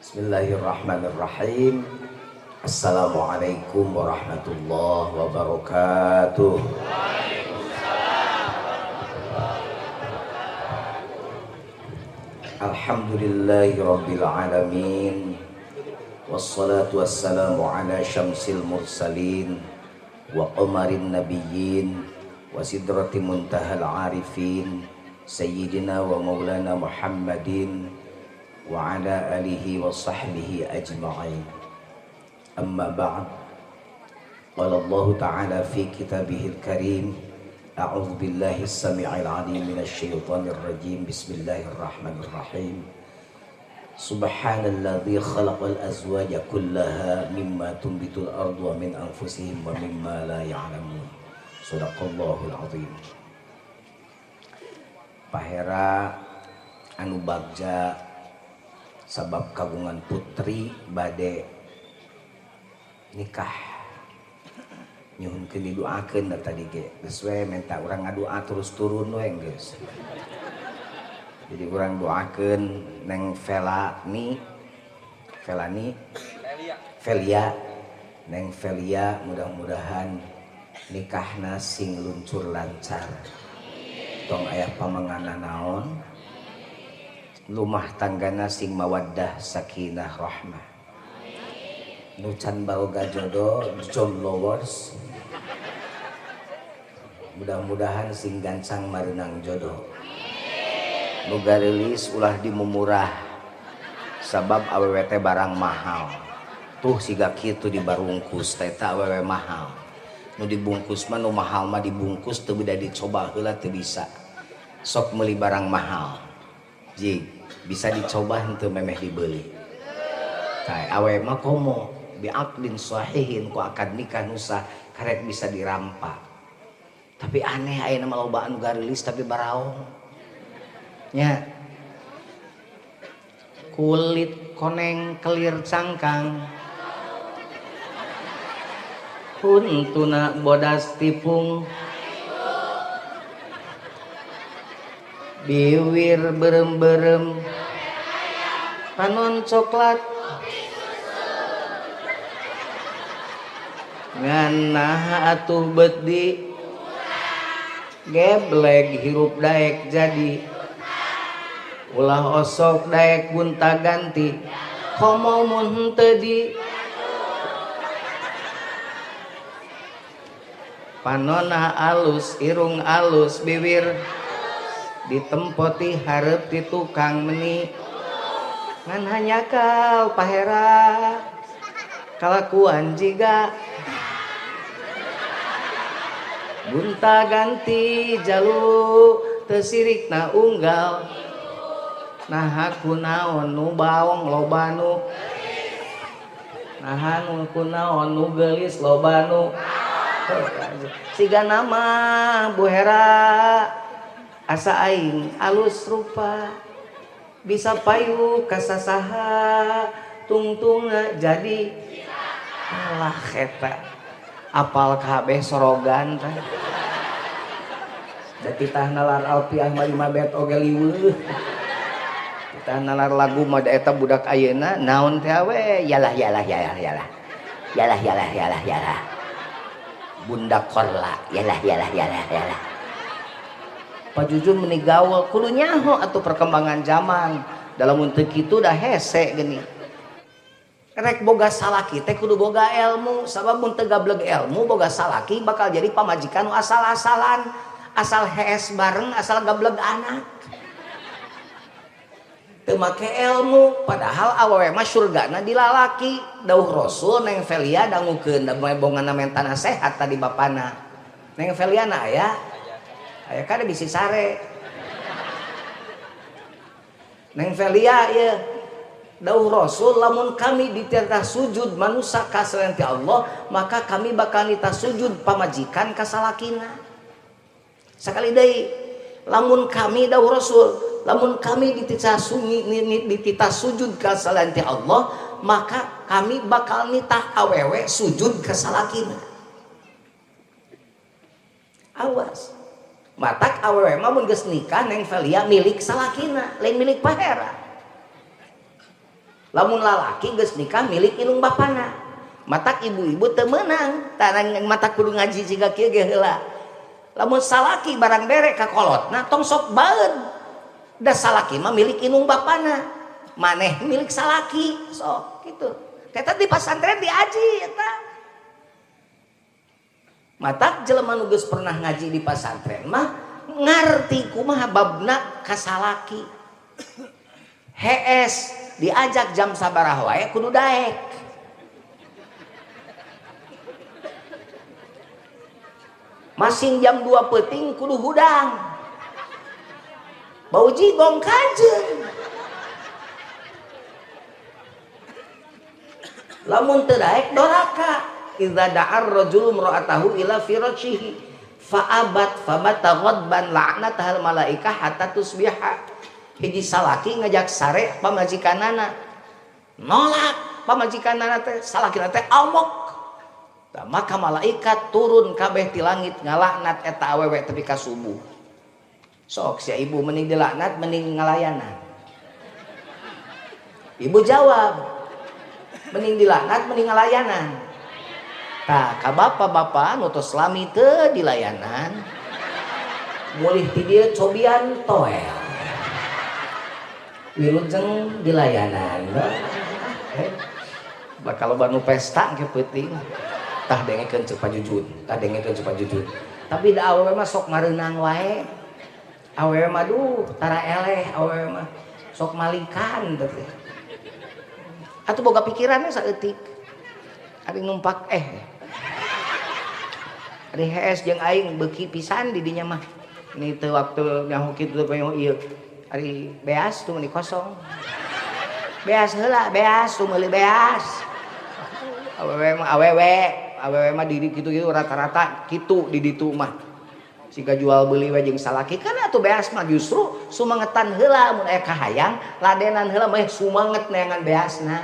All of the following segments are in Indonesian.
Bismillahirrahmanirrahim. Assalamualaikum warahmatullahi wabarakatuh. Alhamdulillahi rabbil alamin. Wassalatu wassalamu ala syamsil mursalin wa qamarin nabiyyin wa sidrati muntahal arifin sayyidina wa maulana Muhammadin wa ala alihi wa sahbihi ajma'in. Amma ba'd. Qala Allah ta'ala fi kitabihil karim, a'udzu billahi as-sami'il 'alim minasy syaithanir rajim. Bismillahirrahmanirrahim. Subhanalladzi khalaqal azwaja kullaha mimma tunbitul ardu wa min anfusihim wa mimma la ya'lamun. Shadaqallahul 'azim. Pahera anu bagja sabab kagungan putri bade nikah nyuhunkeun didoakeun da tadi ge geus we minta urang ngadua terus turun we geus. Jadi urang doakeun neng Velia neng Velia mudah-mudahan nikahna sing luncur lancar. Tong aya pamangana naon lumah tanggana sing mawaddah sakinah rahmah. Nu can boga jodoh John Lovers. Mudah-mudahan sing gancang mareunang jodoh. Nu garilis ulah dimumurah sabab awewe teh barang mahal. Tuh siga kitu dibarungkus teh teh awewe mahal. Nu dibungkus mah nu mahal mah dibungkus teu beda dicoba heula teu bisa. Sok meuli barang mahal. Jig bisa dicoba henteu memeh dibeli. Kae awe mah komo biaqdin sahihin ku akad nikah nusa karek bisa dirampa. Tapi aneh ayeuna mah loba anu garilis tapi baraong. Nya. Kulit koneng kelir cangkang. Kuntuna bodas tipung. Biwir berem-berem panon coklat nganah atuh beti geblek hirup daek jadi ulah osok daek gunta ganti komo mun teu di panona alus irung alus bibir ditempoti hareup ti tukang meni ngan hanyakal pahera kalakuan jiga gunta ganti jalu teu sirikna unggal nah kunaon nu baong loba nu nah kunaon nu geulis loba nu siga nama Bu Hera asa aing alus rupa bisa payu kasasaha tungtungna jadi alah eta apal kabeh sorogan teh da titah nalar alpiah mah 5 bet oge liweuh titah nalar lagu mah da eta budak ayeuna naon teh we yalah bunda korla yalah Pajujun menigawal kudu nyaho atau perkembangan zaman dalam untuk itu dah hese gini rek boga salaki teh kudu boga ilmu sabab mun teu gableg ilmu boga salaki bakal jadi pamajikan asal-asalan asal hees bareng asal gableg anak teu make ilmu padahal awewe mah surgana di lalaki dauh Rasul neng Velia dangukeun da boga mentana sehat tadi bapana neng Velia na aya aya kada bisi sare neng Velia ya dauh Rasul lamun kami dititah sujud manusia ka selain ti Allah maka kami bakal nitah sujud pamajikan ka salakina sakali deui lamun kami dauh Rasul lamun kami dititah sujud ka selain ti Allah maka kami bakal nitah awewe sujud ka salakina awas matak awewe mah mun geus nikah neng Velia milik salakina lain milik pahera Lamun lalaki geus nikah milik indung bapana. Matak ibu-ibu teu meunang, tarang matak kudu ngaji siga kieu ge heula. Lamun salaki barang bere ka kolotna tong sok baeud. Da salaki mah milik indung bapana. Maneh milik salaki. Sok kitu. Eta di pasantren diaji eta. Matak jelema nu geus pernah ngaji di pasantren mah ngarti kumaha babna ka salaki. HS diajak jam sabaraha wae kudu daek. Masing jam 2 peuting kudu hudang. Bau jigong kanjeun. Lamun teu daek doraka. Idza da'ar rajulu imra'atahu ila firashihi fa'abat fabata ghadban la'natahal malaikah hatta tusbiha. Hiji salaki ngajak sare pamajikanana. Nolak pamajikanana teh salakina teh amok. Maka malaikat turun kabeh ti langit ngalaknat eta awewe tepi ka subuh. Sok sia ibu mending dilaknat mending ngalayanan. Ibu jawab, mending dilaknat mending ngalayanan. Tah ka bapa-bapa nu tos lami teu dilayanan. Mulih ti dieu cobian toel. Wilujeng dilayanan. Bakal banu pesta ke peuting. Tah dengekeun ceuk pajujud, tapi da awewe mah sok ngareunang wae. Awewe mah duh tara eleh, awewe mah sok malikan teh. Atuh boga pikiranna saeutik. Ari numpak Ari HS jeung aing beuki pisan di dinya mah. Ini teu waktu nyaho kitu teh ieu. Ari beas tuh meuni kosong. Beas heula, beas tuh meuli beas. Awewe mah diri gitu-gitu rata-rata gitu di ditu mah. Siga jual beli we jeung salaki kan atuh beas mah justru sumangetan heula mun aya kahayang ladenan heula mah sumanget neangan beasna.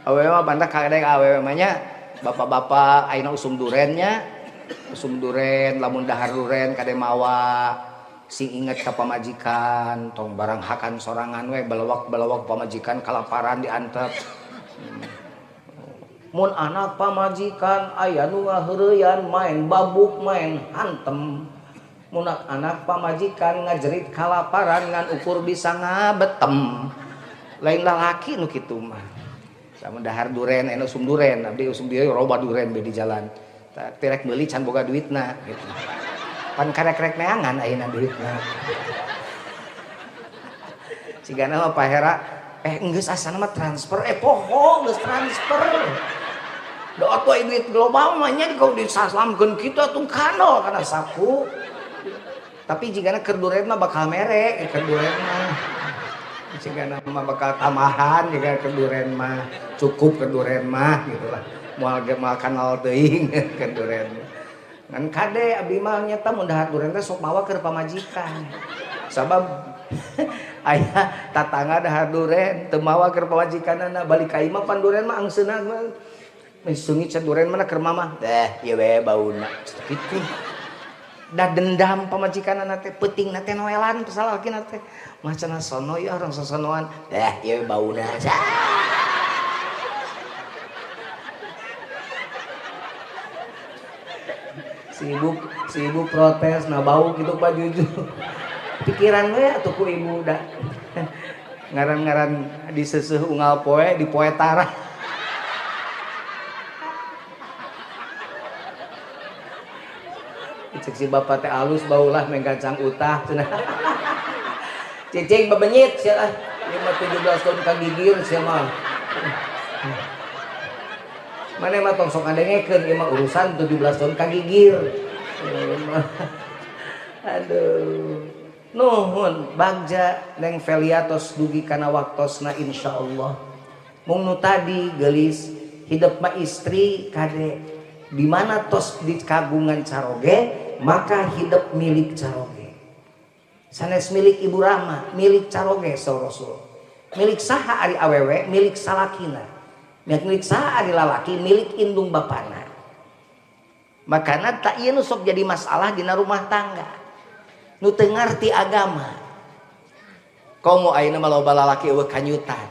Awewe mah bantak kadek awewe mah nya bapak-bapak ayeuna usum durennya. Usum duren lamun dahar duren kade mawa sing inget ka pamajikan tong barang hakan sorangan we balawak pamajikan kalaparan diantep. Mun anak pamajikan aya nu ngaheureyan main babuk main hantem. Mun anak pamajikan ngajerit kalaparan ngan ukur bisa ngabetem. Lain lalaki nu kitu mah. Samun dahar duren eno usum duren abdi usum dieu roba duren be di jalan. Tirek meuli can boga duitna gitu. Pan karek-karek neangan ayeuna duitna. Sigana mah Pak Hera geus asana mah transfer poho geus transfer. Da atuh duit global mah nya kau disaslamkeun kitu atuh kano kana saku. Tapi jigana keur duren mah bakal mere keur duren mah. Jigana mah bakal tamahan jika keur duren mah cukup keur duren mah gitulah. Moal kanal teuing keur duren. Ngan kade abdi mah nyata mun dahar duren teh sok mawa keur pamajikan. Sabab aya tatangga dahar duren teu mawa keur pamajikanana balik ka imah pan duren mah angseuna mah sungit ca duren mana keur mamah ieu we bauna kitu. Da dendam pamajikanana teh peutingna teh noelan pasalakina teh macana sono ieu orang sosonoan ieu we bauna. Si ibu protes nah bau gitu Pak Juju. Pikiran we atuh ku ibu da. Ngaran-ngaran diseuseut unggal poe di poe tara. Cek si bapak teh alus baulah menggacang utah cenah. Cicing bebenyit sia ah. Ieu mah 17 tahun kagigir sia mah. Mane mah tong sok ngadengekeun ieu mah urusan 17 tahun kagigir. Aduh. Nuhun bagja neng Feliatos dugi kana waktosna insyaallah. Mung nu tadi geulis hidup mah istri kade di mana tos di kagungan caroge maka hidup milik caroge. Sanes milik Ibu Rama milik caroge saur Rasul. Milik saha ari awewe milik salakina. Milik saha ari lalaki milik indung bapana. Makana tak ieu nu sok jadi masalah dina rumah tangga. Nu teu ngarti agama. komo ayeuna mah loba lalaki eueuh kanyutan.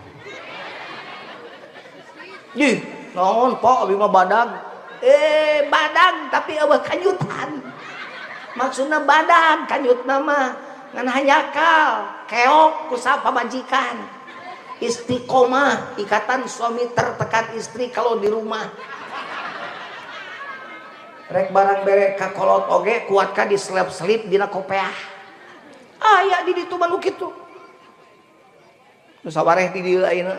Ih, naon po abi mah badag. Badag tapi eueuh kanyutan. Maksudna badag kanyutna mah ngan hayakal, keok ku pamajikan. Istiqomah, ikatan suami tertekan istri kalau di rumah. Rek barang bere ka kolot oge kuatkan di selip-selip dina kopeah. Aya di ditu mah nu kitu. Nu sabareh di dieu ayeuna.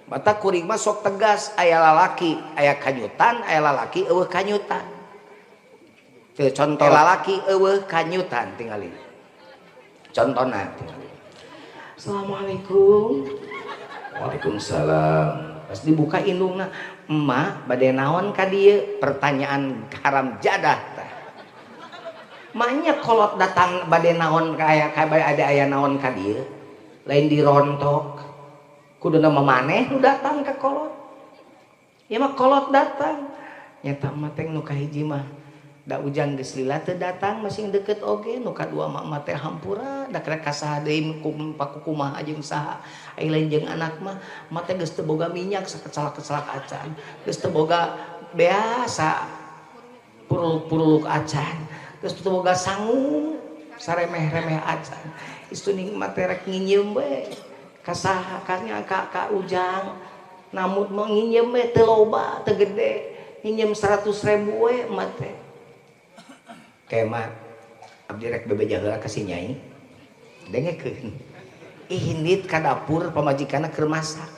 Mata kuring mah sok tegas, aya lalaki aya kanyutan, aya lalaki eueuh kanyutan. Teu contoh lalaki eueuh kanyutan tingali. Contona tingali. Assalamualaikum. Waalaikumsalam. Pas dibuka indungna, emak bade naon ka dieu? Pertanyaan haram jadah tah. Maknya kolot datang bade naon ka ada aya naon ka dieu? Lain dirontok. Kuduna mamaneh nu datang ka kolot. Ya mah kolot datang. Nyata mah teh nu kahiji mah da ujang geus lila teu datang masih deket oge, nu kadua mah teh hampura da krek kasaha deui kumaha jeung saha. Ai lain jeung anak mah teh geus teu boga minyak sakecelak-kecelak acan, geus teu boga beasa puruluk acan, geus teu boga sangu saremeh-remeh acan. Istuning mah teh rek nginyeum we kasaha kanya ka ujang, namun mah nginyeum we teu loba teu gede, nginyeum 100.000 we mah teh. Kema abdi rek bebeja heula ka si nyai dengekeun ihindit ka dapur pamajikanna keur masak,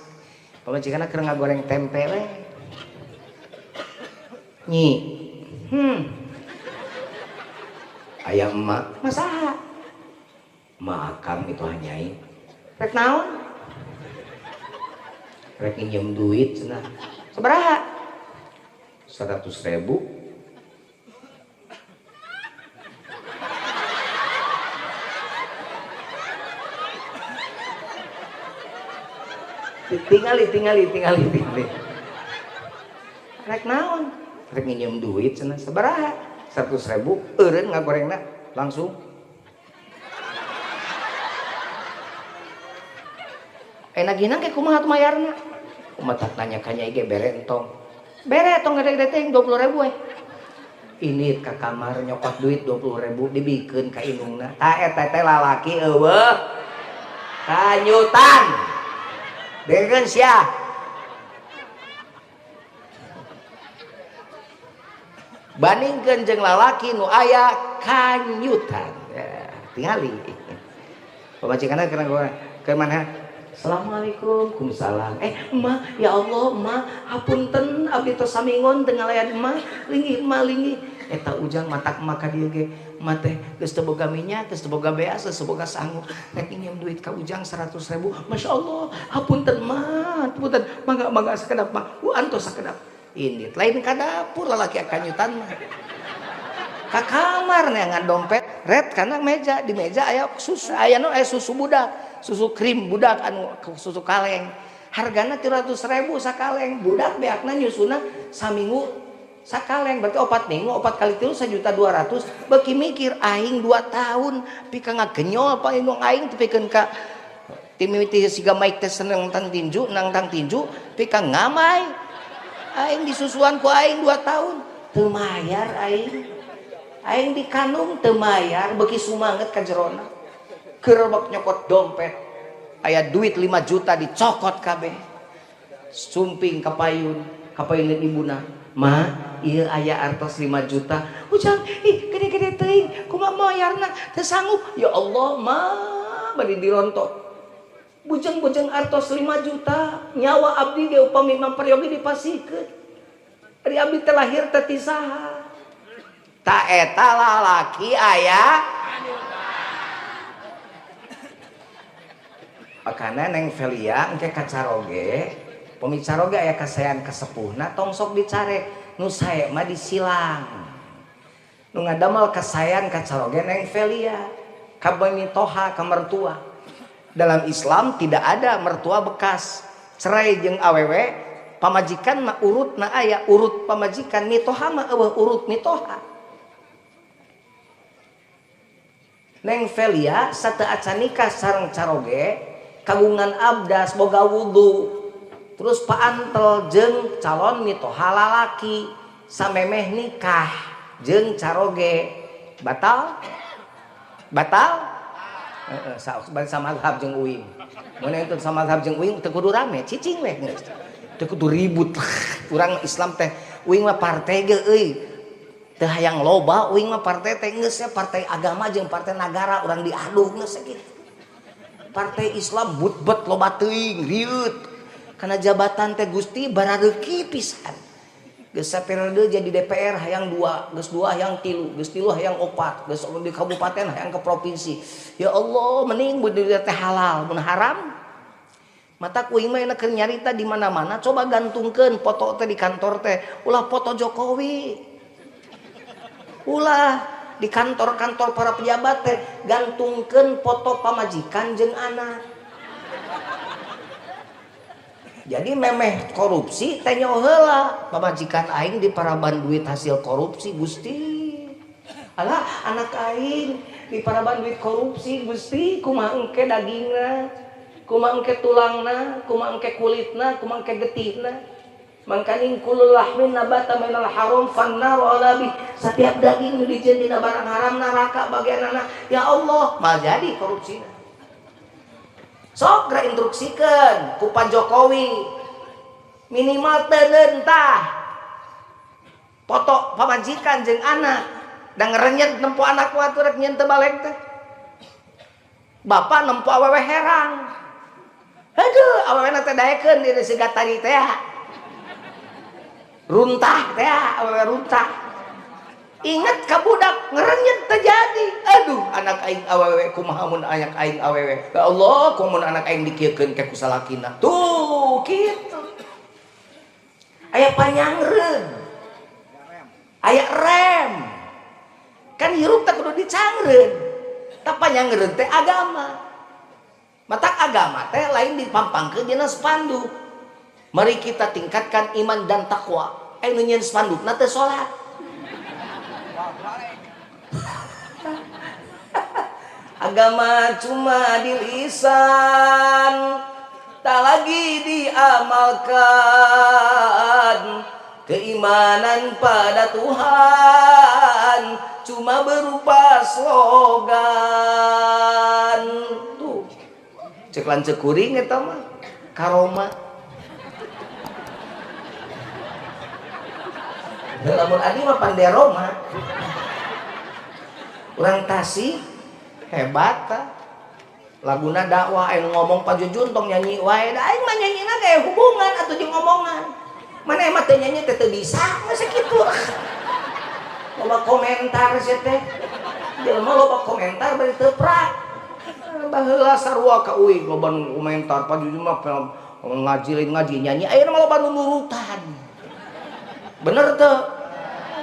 pamajikanna keur ngagoreng tempe we nyi aya emak masaha maakam itu nyai rek naon rek nginjem duit cenah sabaraha 100.000. Tingali rek naon rek nginjem duit cenah sabaraha 100.000 eureun ngagorengna langsung nagihna ge kumaha tuh mayarna kumaha tak nanya ka nyai ge bere entong gede-gede teh 20.000 we ini ka kamar nyokot duit 20.000 dibikeun ka indungna tah eta teh lalaki eueuh kanyutan. Dengan sia bandingkeun jeung lalaki nu aya kanyutan ya, tingali pamajikanna ke mana Assalamualaikum. Waalaikumsalam. Emak, ya Allah, emak, hapunten abdi tos samingon teu ngalayan emak, linggih emak linggih. Eta ujang matak emak ka dieu ge, emak teh geus teu boga minyak, geus teu boga beas, geus teu boga sangu. Rek nginjem duit ka ujang 100.000. Masyaallah, hapunten emak, hapunten. Mangga sakedap emak. Antos sakedap. Indit lain ka dapur lalaki akanyutan mah. Ka kamar neangan dompet, red kana meja, di meja aya susu, aya nu aya susu budak. Susu krim budak anu susu kaleng hargana 300.000 sakaleng budak beakna nyusuna saminggu sakaleng berarti 4 minggu 4 kali 3 1.200.000 beuki mikir aing 2 tahun pika ngagenyol apa indung aing tepikeun ka timiti siga maik teh seneng tang tinju nang tang tinju pika ngamai aing disusuan ku aing 2 tahun teu mayar aing dikandung teu mayar beuki sumanget ka jerona kerebek nyokot dompet aya duit 5 juta dicokot kabeh sumping kapayun ibuna ma ieu aya artos 5 juta ujang ih gede-gede teuing kumaha mayarna teu sanggup ya Allah ma bari dirontok bujeng-bujeng artos 5 juta nyawa abdi ge upami mamperyogi dipasikeun ari abdi teh lahir teh ti saha ta eta lalaki aya makana neng Velia engke kacaroge pemicaroge aya kasayan kasepuhna tong sok dicare nu sae mah disilang nu ngadamel kasayan kacaroge neng Velia kabamitoha ka mertua dalam Islam tidak ada mertua bekas cerai jeung awewe pamajikan mah urutna aya urut pamajikan mitoha mah eueuh urut mitoha Neng Velia sate acan nikah sareng caroge kagungan abdas boga wudu terus paantel jeung calon mitoha lalaki samemeh nikah jeung caroge batal sama mazhab jeung uing mun ente sama mazhab jeung uing teu kudu rame cicing we teu kudu ribut urang Islam teh uing mah partai ge euy teu hayang loba uing mah partai teh geus partai agama jeung partai nagara urang diadu geus kitu partai Islam mutbet loba teuing rieut kana jabatan teh Gusti barareuki pisan geus saperiode jadi DPR hayang 2 geus 2 hayang 3 geus 3 hayang 4 geus di kabupaten hayang ke provinsi ya Allah mending budak teh halal mun haram mata kuing mah keur nyarita di mana-mana coba gantungkeun foto teh di kantor teh ulah foto Jokowi ulah di kantor-kantor para pejabat teh gantungkeun foto pamajikan jeung anak jadi memeh korupsi teh nyaho heula pamajikan aing diparaban duit hasil korupsi Gusti alah anak aing diparaban duit korupsi Gusti kumaha engke dagingna kumaha engke tulangna kumaha engke kulitna kumaha engke getihna mangkaning kulul lahmin nabata minal haram fannar walabi setiap daging nu dijieun dina barang haram neraka bagianana ya Allah mah jadi korupsina sok gra instruksikeun ku Pak Jokowi minimal teu leuntah foto pamajikan jeung anak da ngerenyet nempo anak wa teu rek nyeun teu balek teh bapak nempo awewe herang aduh awewena teh daekeun di siga tadi teh runtah teh awewe runtah ingat ka budak ngerenyet terjadi aduh anak aing awewe kumaha mun anak aing awewe ya Allah kumaha mun anak aing dikiekeun ke ku salakina tuh kitu aya panyangreun aya rem kan hirup teh kudu dicangreun tah panyangreun teh agama matak agama teh lain dipampangkeun dina spanduk mari kita tingkatkan iman dan takwa anu nyeun spandukna teh salat agama cuma di lisan tak lagi diamalkan keimanan pada Tuhan cuma berupa slogan tuh cek lancek kuring eta mah karoma lamun adi mah panderoma urang Tasik hebat ta laguna dakwah anu ngomong Pak Jujun tong nyanyi wae da aing mah nyanyina kayak hubungan atuh jeung ngomongan mana emang teh nyanyi teh teu bisa masa kitu loba komentar sia teh jelema loba komentar bari teu prak baheula sarua ka uing loba komentar Pak Jujun mah ngaji nyanyi ayeuna mah loba nurutan bener teu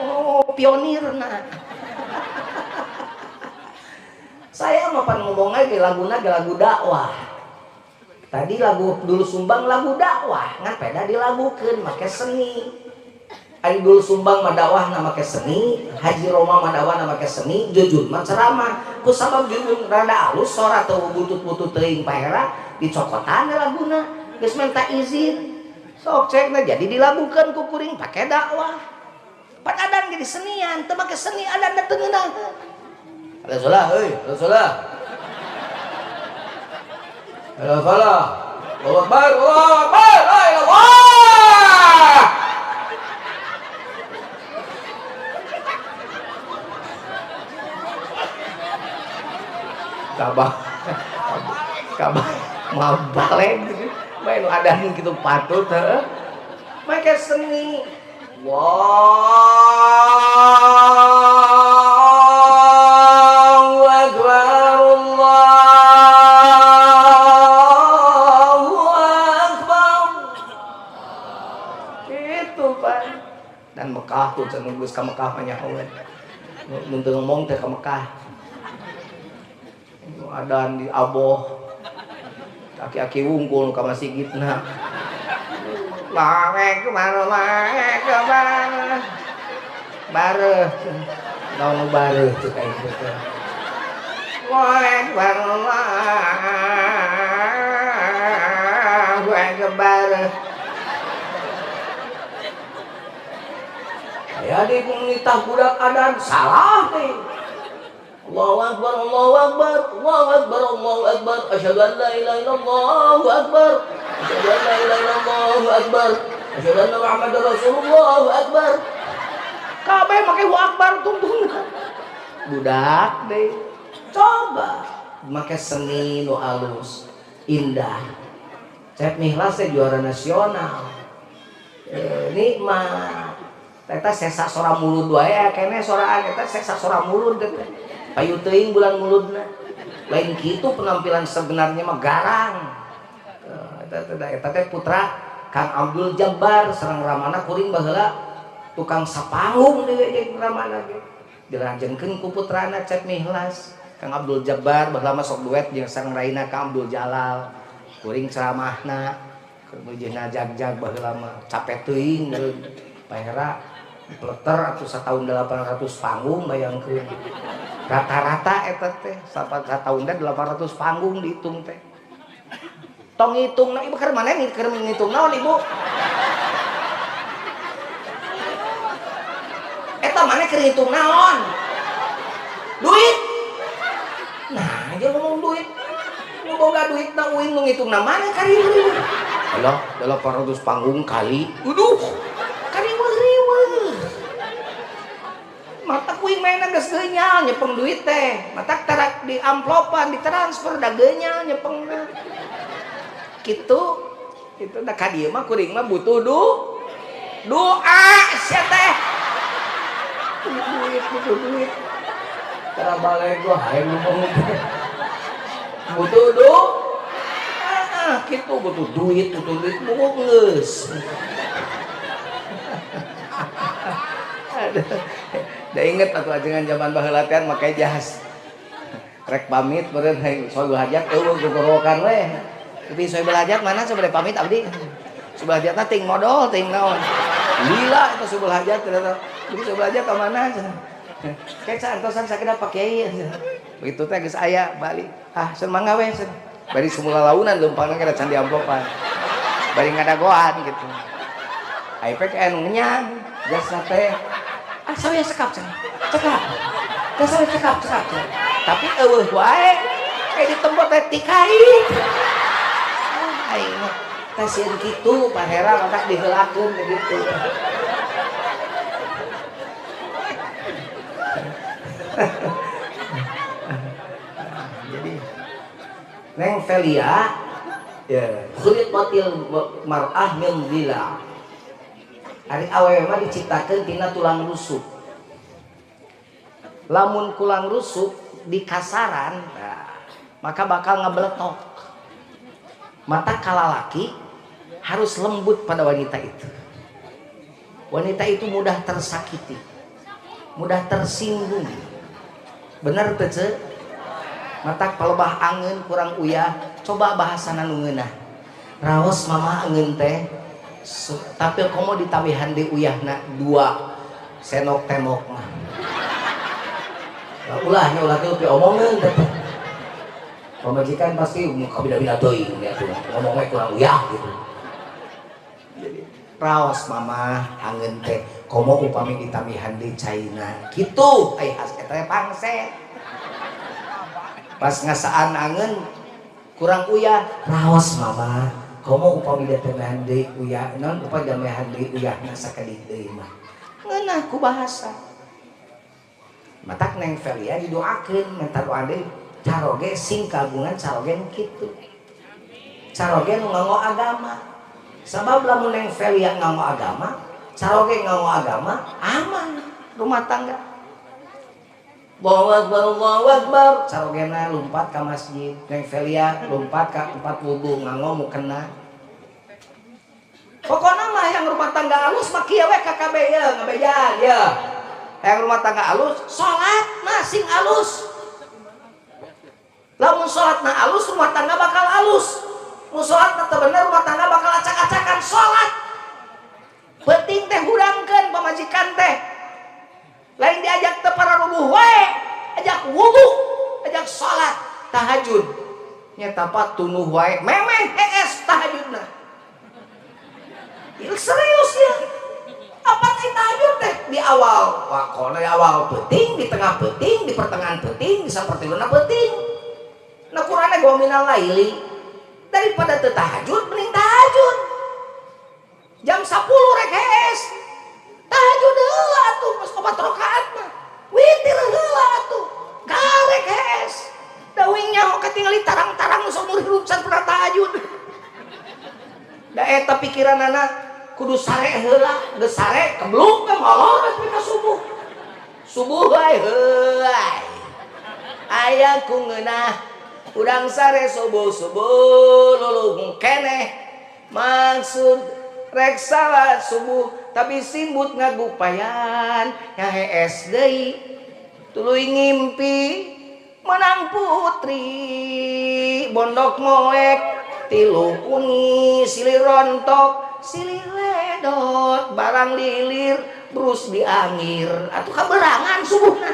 oh pionirna saya mapan ngomong lagi laguna ge lagu dakwah tadi lagu dulu sumbang lagu dakwah ngan peda dilagukeun make seni ari dulu sumbang mah dakwah na make seni Haji Roma mah dakwah na make seni Jujun mah ceramah ku sabab Jujun rada alus sora teu butut-butut teuing paera dicokotan laguna geus minta izin sok cekna jadi dilagukeun ku kuring pake dakwah pan adan ge di senian teu make seni adan teu ngeunaheun Rasulullah, Rasulullah. Rasulullah. Allah Akbar, Allah Akbar, Allah. Kabah, mau balik. Main ada gitu patut, make seni. Dan Mekah tuh cenah geus ka Mekah mah nyaho we. Mun teu ngomong teh ka Mekah. Adan di aboh. Aki-aki wungkul ka masjidna. Lawek kemana bareuh. Naon bareuh teh kayak gitu. Akbar Allahu Akbar. Ya di nitah budak adan salah teh. Allahu Akbar Allahu Akbar Allahu Akbar Allahu Akbar asyhadu an la ilaha illallah Allahu Akbar asyhadu an la ilaha illallah Allahu Akbar asyhadu anna Muhammadar Rasulullah Allahu Akbar. Kabeh make Allahu Akbar tungtung. Budak deh. Coba make seni nu alus indah. Cep Mihlas teh juara nasional. Nikmat. Eta sesa sora mulud wae kene soraan eta sesa sora mulud teh. Payu teuing bulan muludna. Lain kitu penampilan sebenarnya mah garang. Eta teh putra Kang Abdul Jabbar sareng ramana kuring baheula tukang sapangung di ramana ge. Dilanjengkeun ku putrana Cep Mihlas. Kang Abdul Jabbar baheula mah sok duet jeung sareng raina Kang Abdul Jalal. Kuring ceramahna kemudian jag-jag baheula mah capek teuing paera pleter atuh satahun 800 panggung bayangkeun. Rata-rata eta teh satahun 800 panggung dihitung teh. Tong ngitungna ibu keur maneh keur ngitung naon ibu? Eta maneh keur ngitung naon? Duit. Nah, aja ngomong duit. Nu boga duit na uing nu ngitungna maneh kari riweuh. Alah, 800 panggung kali. Uduh. Kari riweuh. Mata kuing mainan geus geunyal nyepeng duit teh. Mata tarak di amplopan ditransfer da geunyal nyepeng. Kitu itu da ka dieu mah kuring mah butuh doa sia teh. Butuh duit. Tara balik gua hae ngomong. Butuh kitu butuh duit buku geus. Da inget atuh ajengan zaman baheula teh make jas. Rek pamit beureun soal hajat eueuh gogorokan we. Tapi soal hajat mana sabade pamit abdi. Soal hajatna ting modal ting naon. Lila eta soal hajat ternyata. Jadi soal hajat ka mana? Kayak saantosan sakedah pakai begitu teh geus aya bali. Ah sen mangga we sen. Bari semula launan leumpangna kada can diamplopan. Bari ngadagoan gitu. Aipek anu ngenyang jasna teh. Ah saya sekap cenah. Cekap. Teh saya cekap. Tapi eueuh wae kayak ditembok teh tikai. Aing mah teh sieun kitu pahera mata diheulakeun begitu. Jadi Neng Velia ya khuliqatil mar'ah min dhila. Ari awewe mah diciptakeun tina tulang rusuk. Lamun kulang rusuk di kasaran, nah, maka bakal ngabeletok. Mata kalalaki harus lembut pada wanita itu. Wanita itu mudah tersakiti, mudah tersinggung. Bener teu ce? Mata palebah angeun kurang uyah, coba bahasana nu ngeunah. Raos mama angeun teh tapi komo ditabihan di uyahna 2 senok temok mah. Ulahnya ulah teh omongkeun teh. Pamajikan pasti kabida-bida teuing ya tuh. Ngomongnya kurang uyah gitu. Jadi raos mama angeun teh komo upami ditabihan di China. Kitu ai as eta pangset. Pas ngasaan angeun kurang uyah raos mama komo upami datemehan deui uyah naon upami damehan deui uyahna sakadit deui mah ngeunah ku bahasa matak Neng Velia didoakeun minta doa deui caroge sing kagungan caroge nu kitu caroge nu nganggo agama sabab lamun Neng Velia nganggo agama caroge nganggo agama aman rumah tangga. Allahu Akbar Allahu Akbar carogena lompat ka masjid Neng Velia lompat ka tempat wudu nganggo mukena. Pokokna mah yang rumah tangga alus mah kieu we KKB ya ngabejan ya. Yang rumah tangga alus salat mah sing alus. Lamun salatna alus rumah tangga bakal alus. Mun salatna teu bener rumah tangga bakal acak-acakan salat. Penting teh hurangkeun pamajikan teh. Lain diajak teu para rubuh wae, ajak wudu, ajak banyak salat tahajud nyata pat tunuh wae memeh hees tahajudna. Serius ya. Apa sih tahajud teh di awal wakona di awal penting, di tengah penting, di pertengahan penting, di sapertiluna penting. Nah Qur'anna gua minal laili daripada teu tahajud mending tahajud. Jam 10 rek hees. Tahajud heula atuh pas 4 rakaat mah. Witir heula atuh. Garek hees. Da wing nyaho katingali tarang-tarang seumur hidup san pernah tahajud. Da eta pikiranana kudu sare heula, geus sare kebluk ke molor nepi ka subuh. Subuh wae heuai. Aya ku ngeunah urang sare subuh-subuh lulung keneh. Maksud rek salat subuh tapi simbut ngagupayan nya hees deui. Tuluy ngimpi menang putri bondok moek tilu uni silih rontok silih ledot barang lilir terus diangir atuh kaberangan subuhna.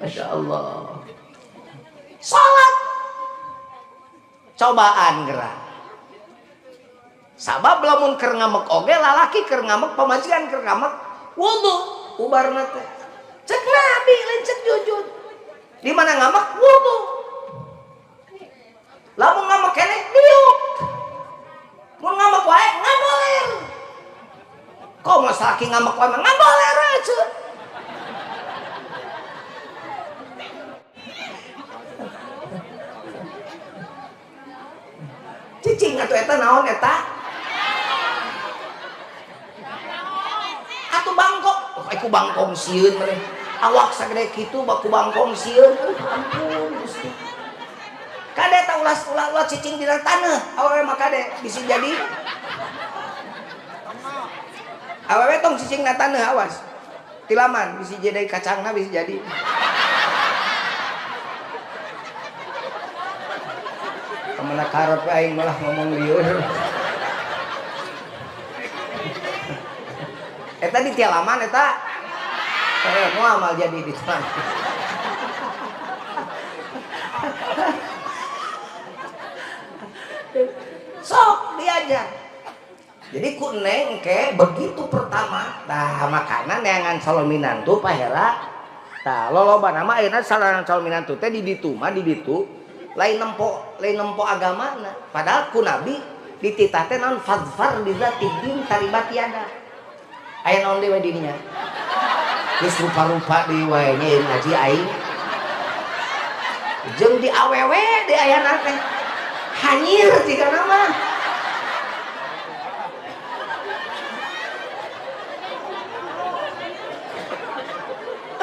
Masya Allah. Salat cobaan gerak sabab lamun keur ngamek oge lalaki keur ngamek pamajikan keur ngamek wudu ubarna teh cek Nabi lain cek jujud di mana ngamek wudu lamun ngamek keneh diuk mun ngamek wae ngaboler kok mas laki ngamek wae ngaboler aja. Cicing atuh eta naon eta? Atuh bangkok, aku bangkong sieun meureun. Awak sagede kitu baku bangkong sieun. Ampun Gusti. Kade ta ulas-ulas cicing dina taneuh, awewe mah kade bisi jadi. Awewe tong cicing na taneuh awas. Tilaman bisi jadi kacangna bisi jadi. Kamana karep aing malah ngomong lieur. Eta di tialaman eta. Moal amal jadi di sana. Sok diajar. Jadi ku neng ke begitu pertama. Tah makana neangan salominan tuh pahera. Tah loloba nama ayeuna salaran salominan tuh teh di ditu mah di ditu. Lain nempo agama padahal ku nabi dititah teh naon fadfar bizatidin taribat yada aya naon dewe dirinya geus rupa-rupa di wae nya ngaji aing jeung di awewe di ayana teh hanyir jika nama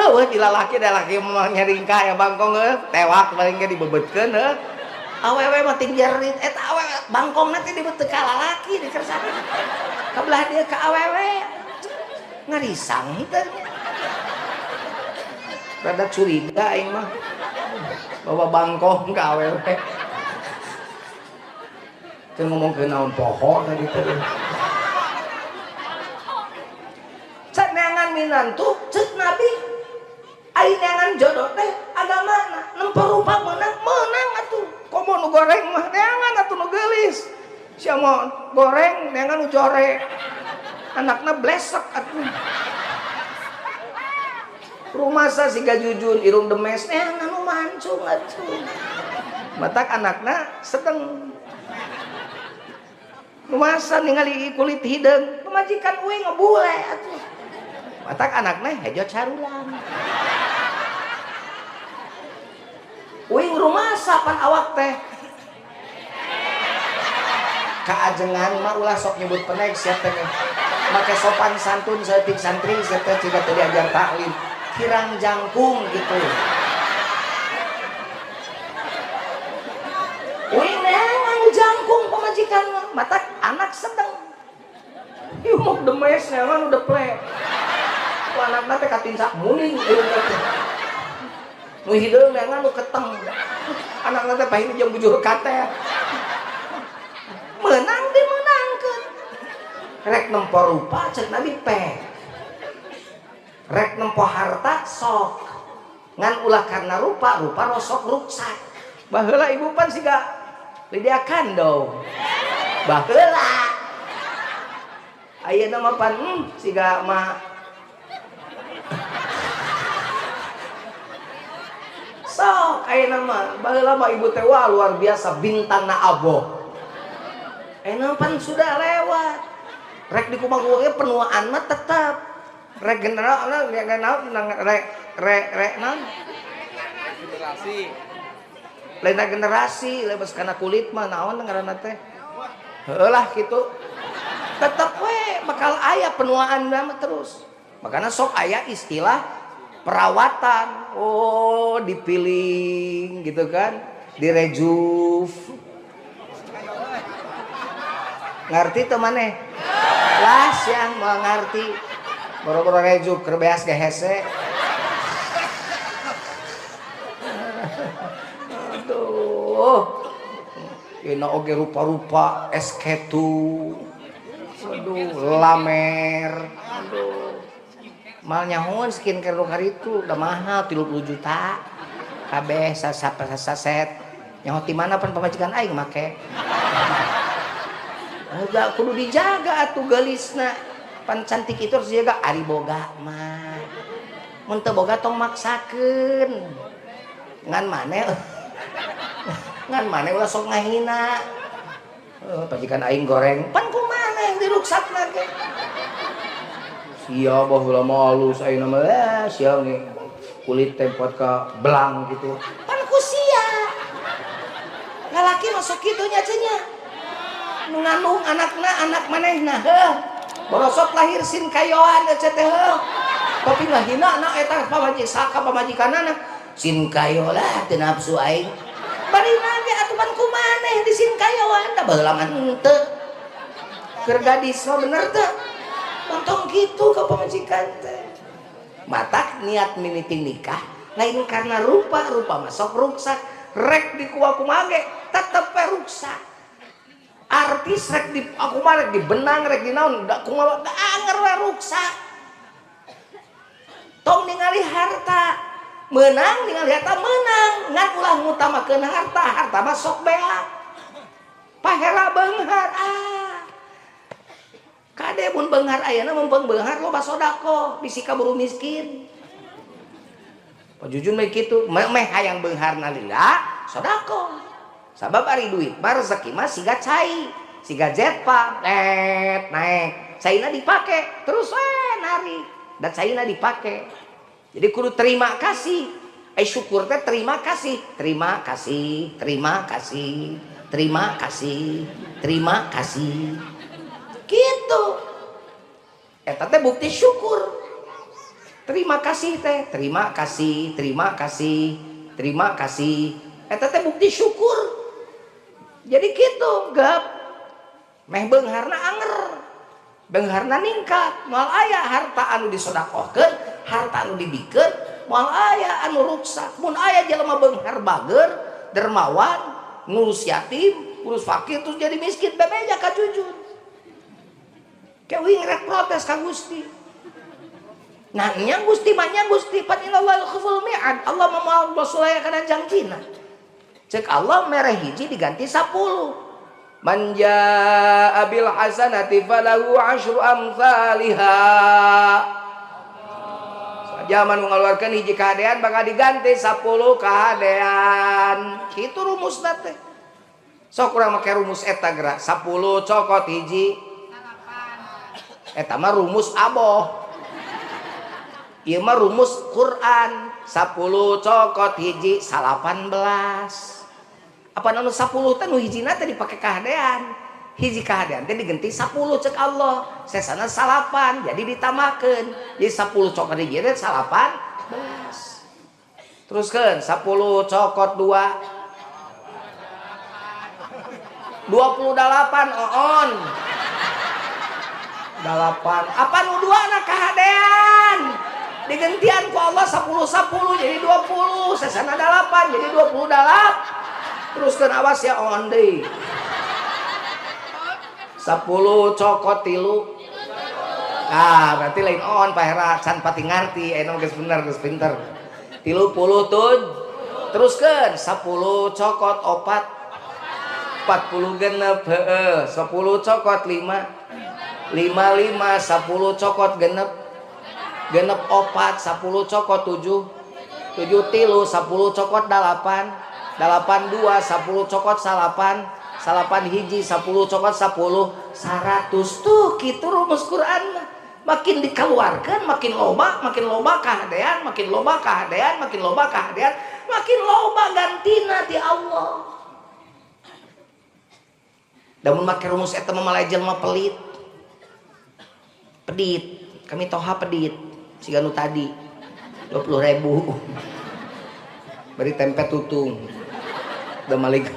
wah di lalaki da laki mah nyaringkah ya bangkong tewak paling ge dibebetkeun awewe mah ting jerit eta awewe bangkongna teh dibeuteuk ka lalaki dikersana kabelah dia ka awewe ngarisang heuh rada curiga aing mah bawa bangkong ka awewe teu ngomongkeun naon poho tadi teh cek neangan minantu cek nabi aing neangan jodoh teh agamana nempa-rupa menang atuh komo nu goreng mah neangan atuh nu geulis sia mah goreng neangan nu core anakna blesek atuh rumasa siga jujun irung demes neangan nu mancung atuh matak anakna sedeng rumasa ningali kulit hideung pemajikan uing ngebule atuh matak anakna hejot sarulang uing rumah sapan awak teh kaajengan mah ulah sok nyebut penek siap teh make sopan santun saeutik santri siap teh ciga teu diajar taklim kirang jangkung gitu uing neangan jangkung pemajikan mah matak anak sedeng ieu demes neangan udah ple anakna teh katinsak muning nu hideung neangan nu keteng anakna teh pahing jeung bujur kate menang dimenangkeun rek nempo rupa cek nabi pe rek nempo harta sok ngan ulah karena rupa rosok ruksak baheula ibu pan siga lidiakan dong baheula ayeuna mah pan siga mah sok ayeuna mah baheula mah ibu teh wah luar biasa bintangna aboh ayeuna pan sudah lewat rek di kumaha penuaan mah tetap rek generasi lebes kana kulit mah naon ngaranna teh heulah kitu tetep we bakal aya penuaan mah terus makanya sok aya istilah perawatan dipilih gitu kan direjuv ngerti tuh maneh las yang mau ngerti boro-boro rejuk kerbeas gehese aduh ini oge rupa-rupa esketu aduh lamer aduh mal nyahoan skincare nu karitu udah mahal 30 juta kabeh saset nyaho ti mana pan pamajikan aing make udah kudu dijaga atuh gelisna pan cantik itu harus dijaga ari boga mah mun teu boga tong maksakeun ngan maneh ulah sok ngahina pajikan aing goreng pan kumaha yang diruksakna ge sia baheula mah alus ayeuna mah sia nih kulit tempot ka belang gitu pan ku sia lalaki masuk kitu nya cenah nu ngandung anakna anak manehna heuh borosok lahir sin kayoan teh tapi ngahina na eta pamajikanana sin kayo lah teu nafsu aing bari nage atuh pan kumaneh di sin kayoan da baheula mah henteu keur gadis mah bener teu untung kitu ka pamajikan teh matak niat mimiti nikah lain karena rupa mah sok ruksak rek di kumaha ge tetep ruksak artis rek di aku mah rek dibenang rek dinaon da kumaha da anger we ruksak tong ningali harta menang ningali harta menang ngan ulah ngutamakeun harta mah sok beak pahela beunghar kade mun beunghar ayeuna mumpung beunghar loba sodaqoh bisi kaburu miskin pajujun mah kitu meh hayang beungharna lillah sodaqoh sabab ari duit mah rezeki mah siga cai siga jetpack naik caina dipake terus narik dan caina dipake jadi kudu terima kasih syukur teh terima kasih gitu eta teh bukti syukur terima kasih eta teh bukti syukur jadi gitu gap meh beungharna anger beungharna ningkat moal aya harta anu disodakohkeun harta anu dibikeun moal aya anu ruksak mun aya jelema beunghar bager dermawan ngurus yatim ngurus fakir terus jadi miskin bebeja ka jujun keuing rek protes ka Gusti nah nya Gusti pan ilallahil khuful mi'ad Allah mau basulaya kana janjina cek Allah mereh hiji diganti 10 man jaa bil hasanati falahu asyru amsalha sajaman ngaluarkeun hiji kahadean bakal diganti 10 kahadean kitu rumusna teh sok urang make rumus eta geura 10 cokot hiji 8 eta mah rumus aboh ieu mah rumus Quran 10 cokot hiji 18 apa anu 10 teh nu hijina teh dipake kahadean hiji kahadean teh digenti 10 cek Allah sesana 8 jadi ditambahkeun jadi 10 cokot hiji teh 18 teruskeun 10 cokot 2 28 oon 8 apa nu 2 na kahadean digentian ku Allah 10 jadi 20 sesana 8 jadi 28 terus kan awas ya on deui 10 10 cokot tilu. Berarti lain on Pak Hera can pati ngarti eno geus bener geus pinter. 30 tuj. Teruskeun 10 cokot opat 40 genep heueuh 10 cokot 5 55 10 cokot genep genep opat 10 cokot 7 7 tilu 10 cokot 8 82 10 cokot salapan salapan hiji 10 cokot 10 100 tuh kitu rumus Quran makin dikeluarkan makin loba kahadean makin loba kahadean makin loba kahadean makin loba gantina ti Allah. Damun make rumus eta mah jelema pelit kami toha pedit siga nu tadi 20.000 beri tempe tutung da malik.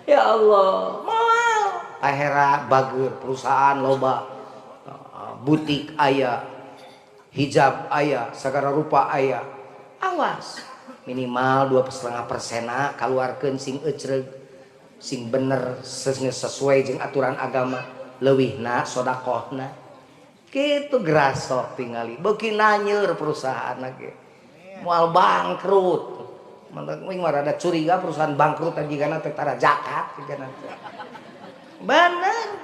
Ya Allah moal ahera bager perusahaan loba butik aya hijab aya sagala rupa aya awas minimal 2,5% kaluarkeun sing ecreug sing bener sesuai jeung aturan agama leuwihna sodakohna kitu grasok tingali beuki nanyeur perusahaan ge moal bangkrut mending mah rada curiga perusahaan bangkrut jigana teh tara zakat jigana bener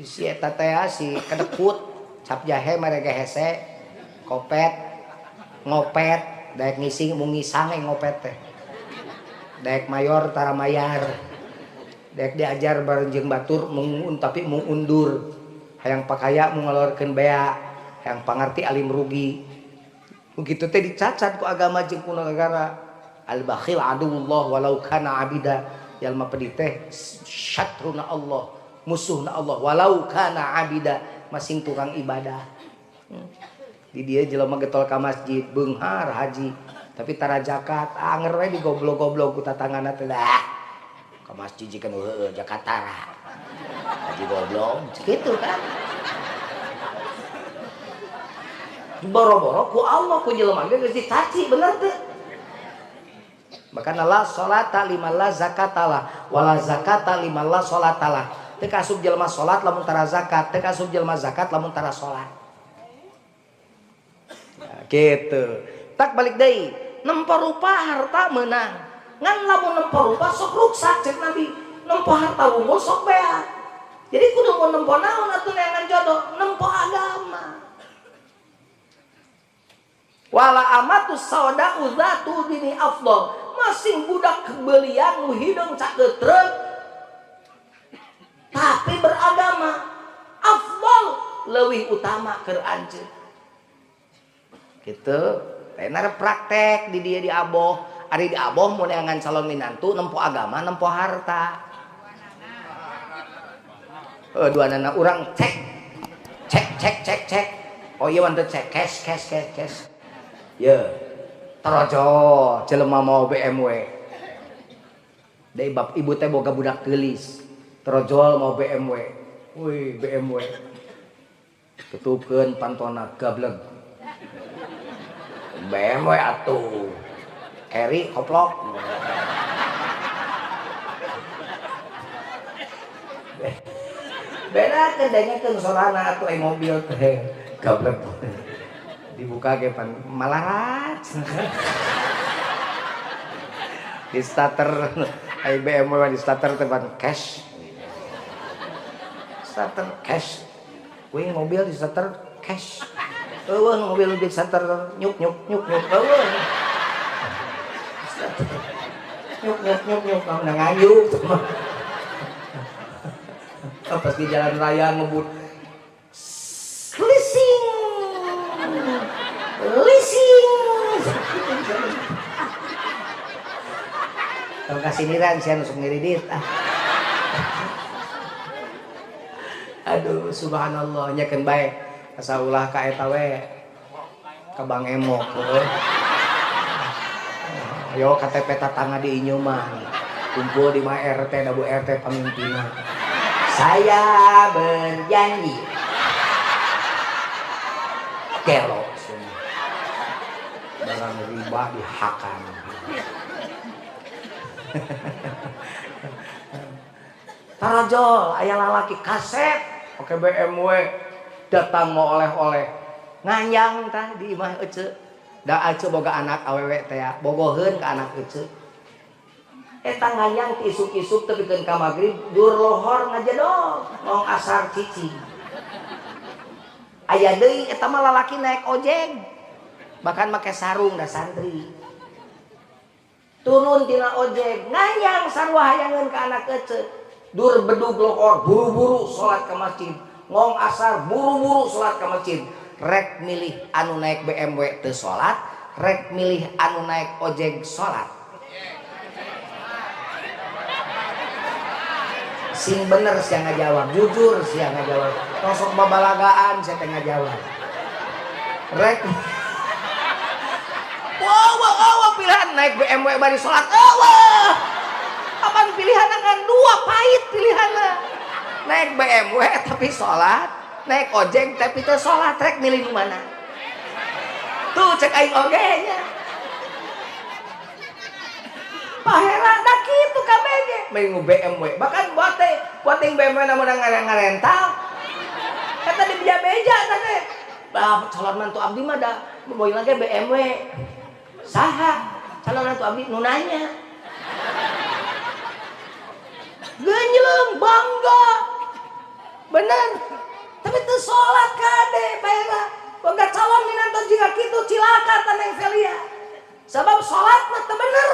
si eta teh si kedekut cap jahe mereka hese kopet ngopet daek ngising mung ngisang ngopet teh daek mayor tara mayar daek diajar bareng jeung batur mung tapi mung undur hayang pakaya mung ngalorkeun bea hayang pangarti alim rugi begitu teh dicacat ku agama jeung ku negara al bakhil aduwullah walau kana abida yalma pedih teh syatruna Allah musuhna Allah walau kana abida masing tukang ibadah di dia jelema getol ka masjid beunghar haji tapi tara zakat anger we digoblok-goblok ku tatangana teh dah ka masjid jikeun heueuh zakat tara haji goblok kitu kan boro-boro ku Allah ku jelema ge geus dicaci bener teh makana la sholata liman la zakatalah wala zakata liman la sholatalah teu kasub jelema salat lamun tara zakat teu kasub jelema zakat lamun tara salat nah, gitu tak balik deui nempo rupa harta meunang ngan lamun nempo rupa sok ruksak cek Nabi nempo harta unggul sok bea jadi kudu mun nempo naon atuh neangan jodoh nempo agama. Wala amatus sauda uzatu dini afdal masing budak kebelian nu hideung cakeutreuk tapi beragama afdal leuwih utama keur anjeun kitu teh praktek di dia di aboh ari di aboh mun neangan calon minantu nempo agama nempo harta duanana urang cek oh iya mantep cek cash ya terojo jelema mau BMW dari bab ibu teh boga budak geulis terojol mau BMW wih BMW tutupkeun pantona gableg BMW atuh Eri koplok beda kendanya keun sorana atuh mobil teh gableg dibuka ge pan malarat di starter ai BMW di starter teh pan cash starter cash wing mobil di starter cash eueuh mobil di starter nyuk eueuh nyuk ngayuk pas di jalan raya ngebut leasing kalau kasih niran sih nusuk ngiridit aduh subhanallah nyakeun bae asa ulah ka eta we ka Bang Emo yo KTP tatangga di inyo mah kumpul di mah RT da Bu RT pamimpinna saya berjanji kelo barang riba dihakan tarajol aya lalaki kaset oke BMW datang mau oleh-oleh nganyang tah di imah ece da ece boga anak awewe teh bogoheun ka anak ece eta nganyang isuk-isuk tepikeun ka magrib dur lohor ngajedog ngong asar cicing aya deui eta mah lalaki naik ojek bahkan make sarung da santri turun tina ojek nganyang sarua hayangeun ka anak ece dur bedug lohor buru-buru salat ka masjid ngong asar buru-buru salat ka masjid rek milih anu naik BMW teu salat rek milih anu naik ojek salat sing bener sia ngajawab jujur sia ngajawab tosok babalagaan sia teh ngajawab rek wah pilihan naik BMW bari salat wah apaan pilihan kan dua pahit pilihanna naik BMW tapi salat naik ojek tapi teu salat rek milih di mana tuh cek aing oge nya pahera da kitu kabeh ge mending BMW bahkan buat BMW na meunang ngarental eta di beja-beja teh calon mantu abdi mah da boy lagi BMW saha calon mantu abdi nu nanya genjleng bangga bener tapi teu salat kade pahera boga calon minanto jika kitu cilaka taneng Velia sabab salat mah teu bener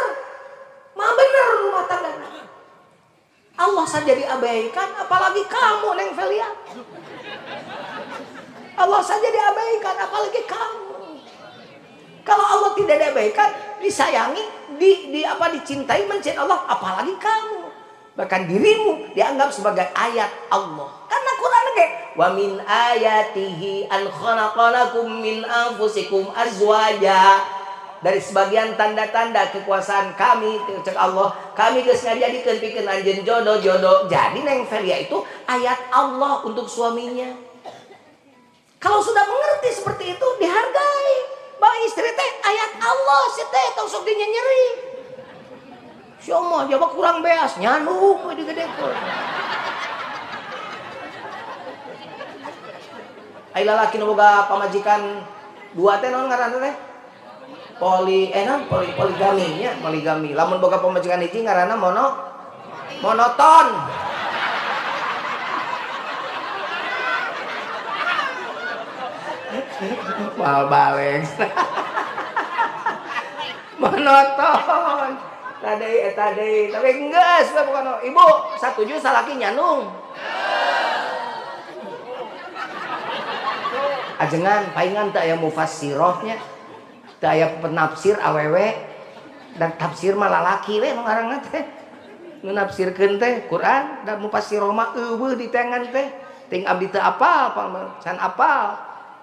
mah bener rumah tangga Allah saja diabaikan apalagi kamu Neng Velia Allah saja diabaikan apalagi kamu kalau Allah tidak diabaikan disayangi dicintai mencintai Allah apalagi kamu bahkan dirimu dianggap sebagai ayat Allah karena Quran ge wa min ayatihi an khalaqalakum min anfusikum azwaja dari sebagian tanda-tanda kekuasaan kami cek Allah kami geus ngajadikeun pikeun anjeun jodoh jadi Neng Velia itu ayat Allah untuk suaminya kalau sudah mengerti seperti itu dihargai bahwa istri teh ayat Allah si teh tong sok dinyeri sia mah jaba kurang beas nyandung we digedekeun ai lalaki nu boga pamajikan dua teh naon ngaranna teh poligami nya poligami lamun boga pamajikan hiji ngaranna monoton mal balik monoton tadi tapi geus we bukan ibu satuju salaki nyandung ajengan paingan teu aya mufassirohnya teu aya penafsir awewe dan tafsir mah lalaki we nu ngaranna teh nu nafsirkeun teh Quran dan mufassiroh mah eueuh di tangan teh ting abdi teu apal can apal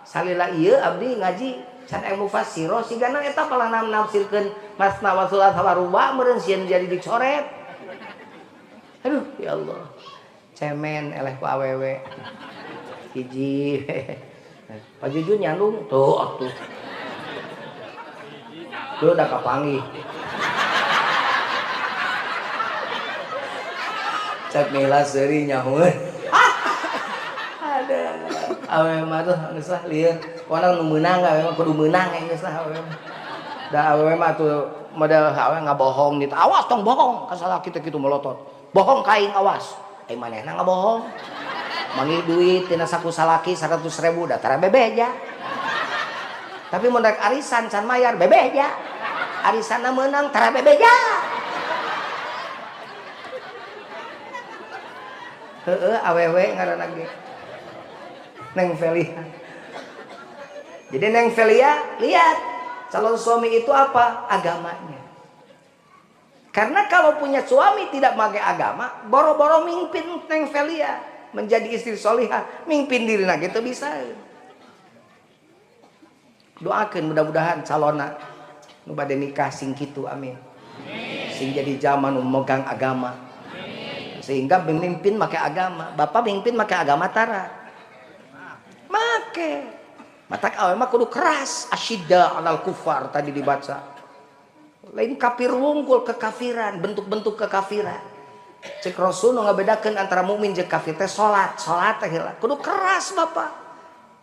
salila ieu abdi ngaji can aya mufassiroh sigana eta palanam nafsirkeun masna wa sulat hawaruba meureun sieun jadi dicoret aduh ya Allah cemen eleh ku awewe hiji Pak Jujun nyandung tuh atuh tuh udah kapanggih cek mila seuri nyahoeun ada awewe mah tuh geus lah lieur pokona nu meunang awewe mah kudu meunang geus lah awewe da awewe mah tuh model awewe ngabohong gitu awas tong bohong ka salaki teh kitu melotot bohong ka aing awas ai manehna ngabohong manggil duit tina saku salaki 100.000 da tara bebeja tapi mun rek arisan can mayar bebeja arisanna meunang tara bebeja heueuh awewe ngaranna ge Neng Velia jadi Neng Velia lihat calon suami itu apa agamanya karena kalau punya suami tidak pakai agama boro-boro mimpin Neng Velia menjadi istri solihah mimpin dirina gitu bisa doakeun mudah-mudahan calona nu bade nikah sing kitu amin sing jadi zaman memegang agama sehingga memimpin make agama bapak mimpin make agama tara make matak awe mah kudu keras asyidda alal kufar tadi dibaca lain kafir wungkul kekafiran bentuk-bentuk kekafiran Cek Rasul nu ngabedakeun antara mukmin jeung kafir teh salat teh heula kudu keras bapak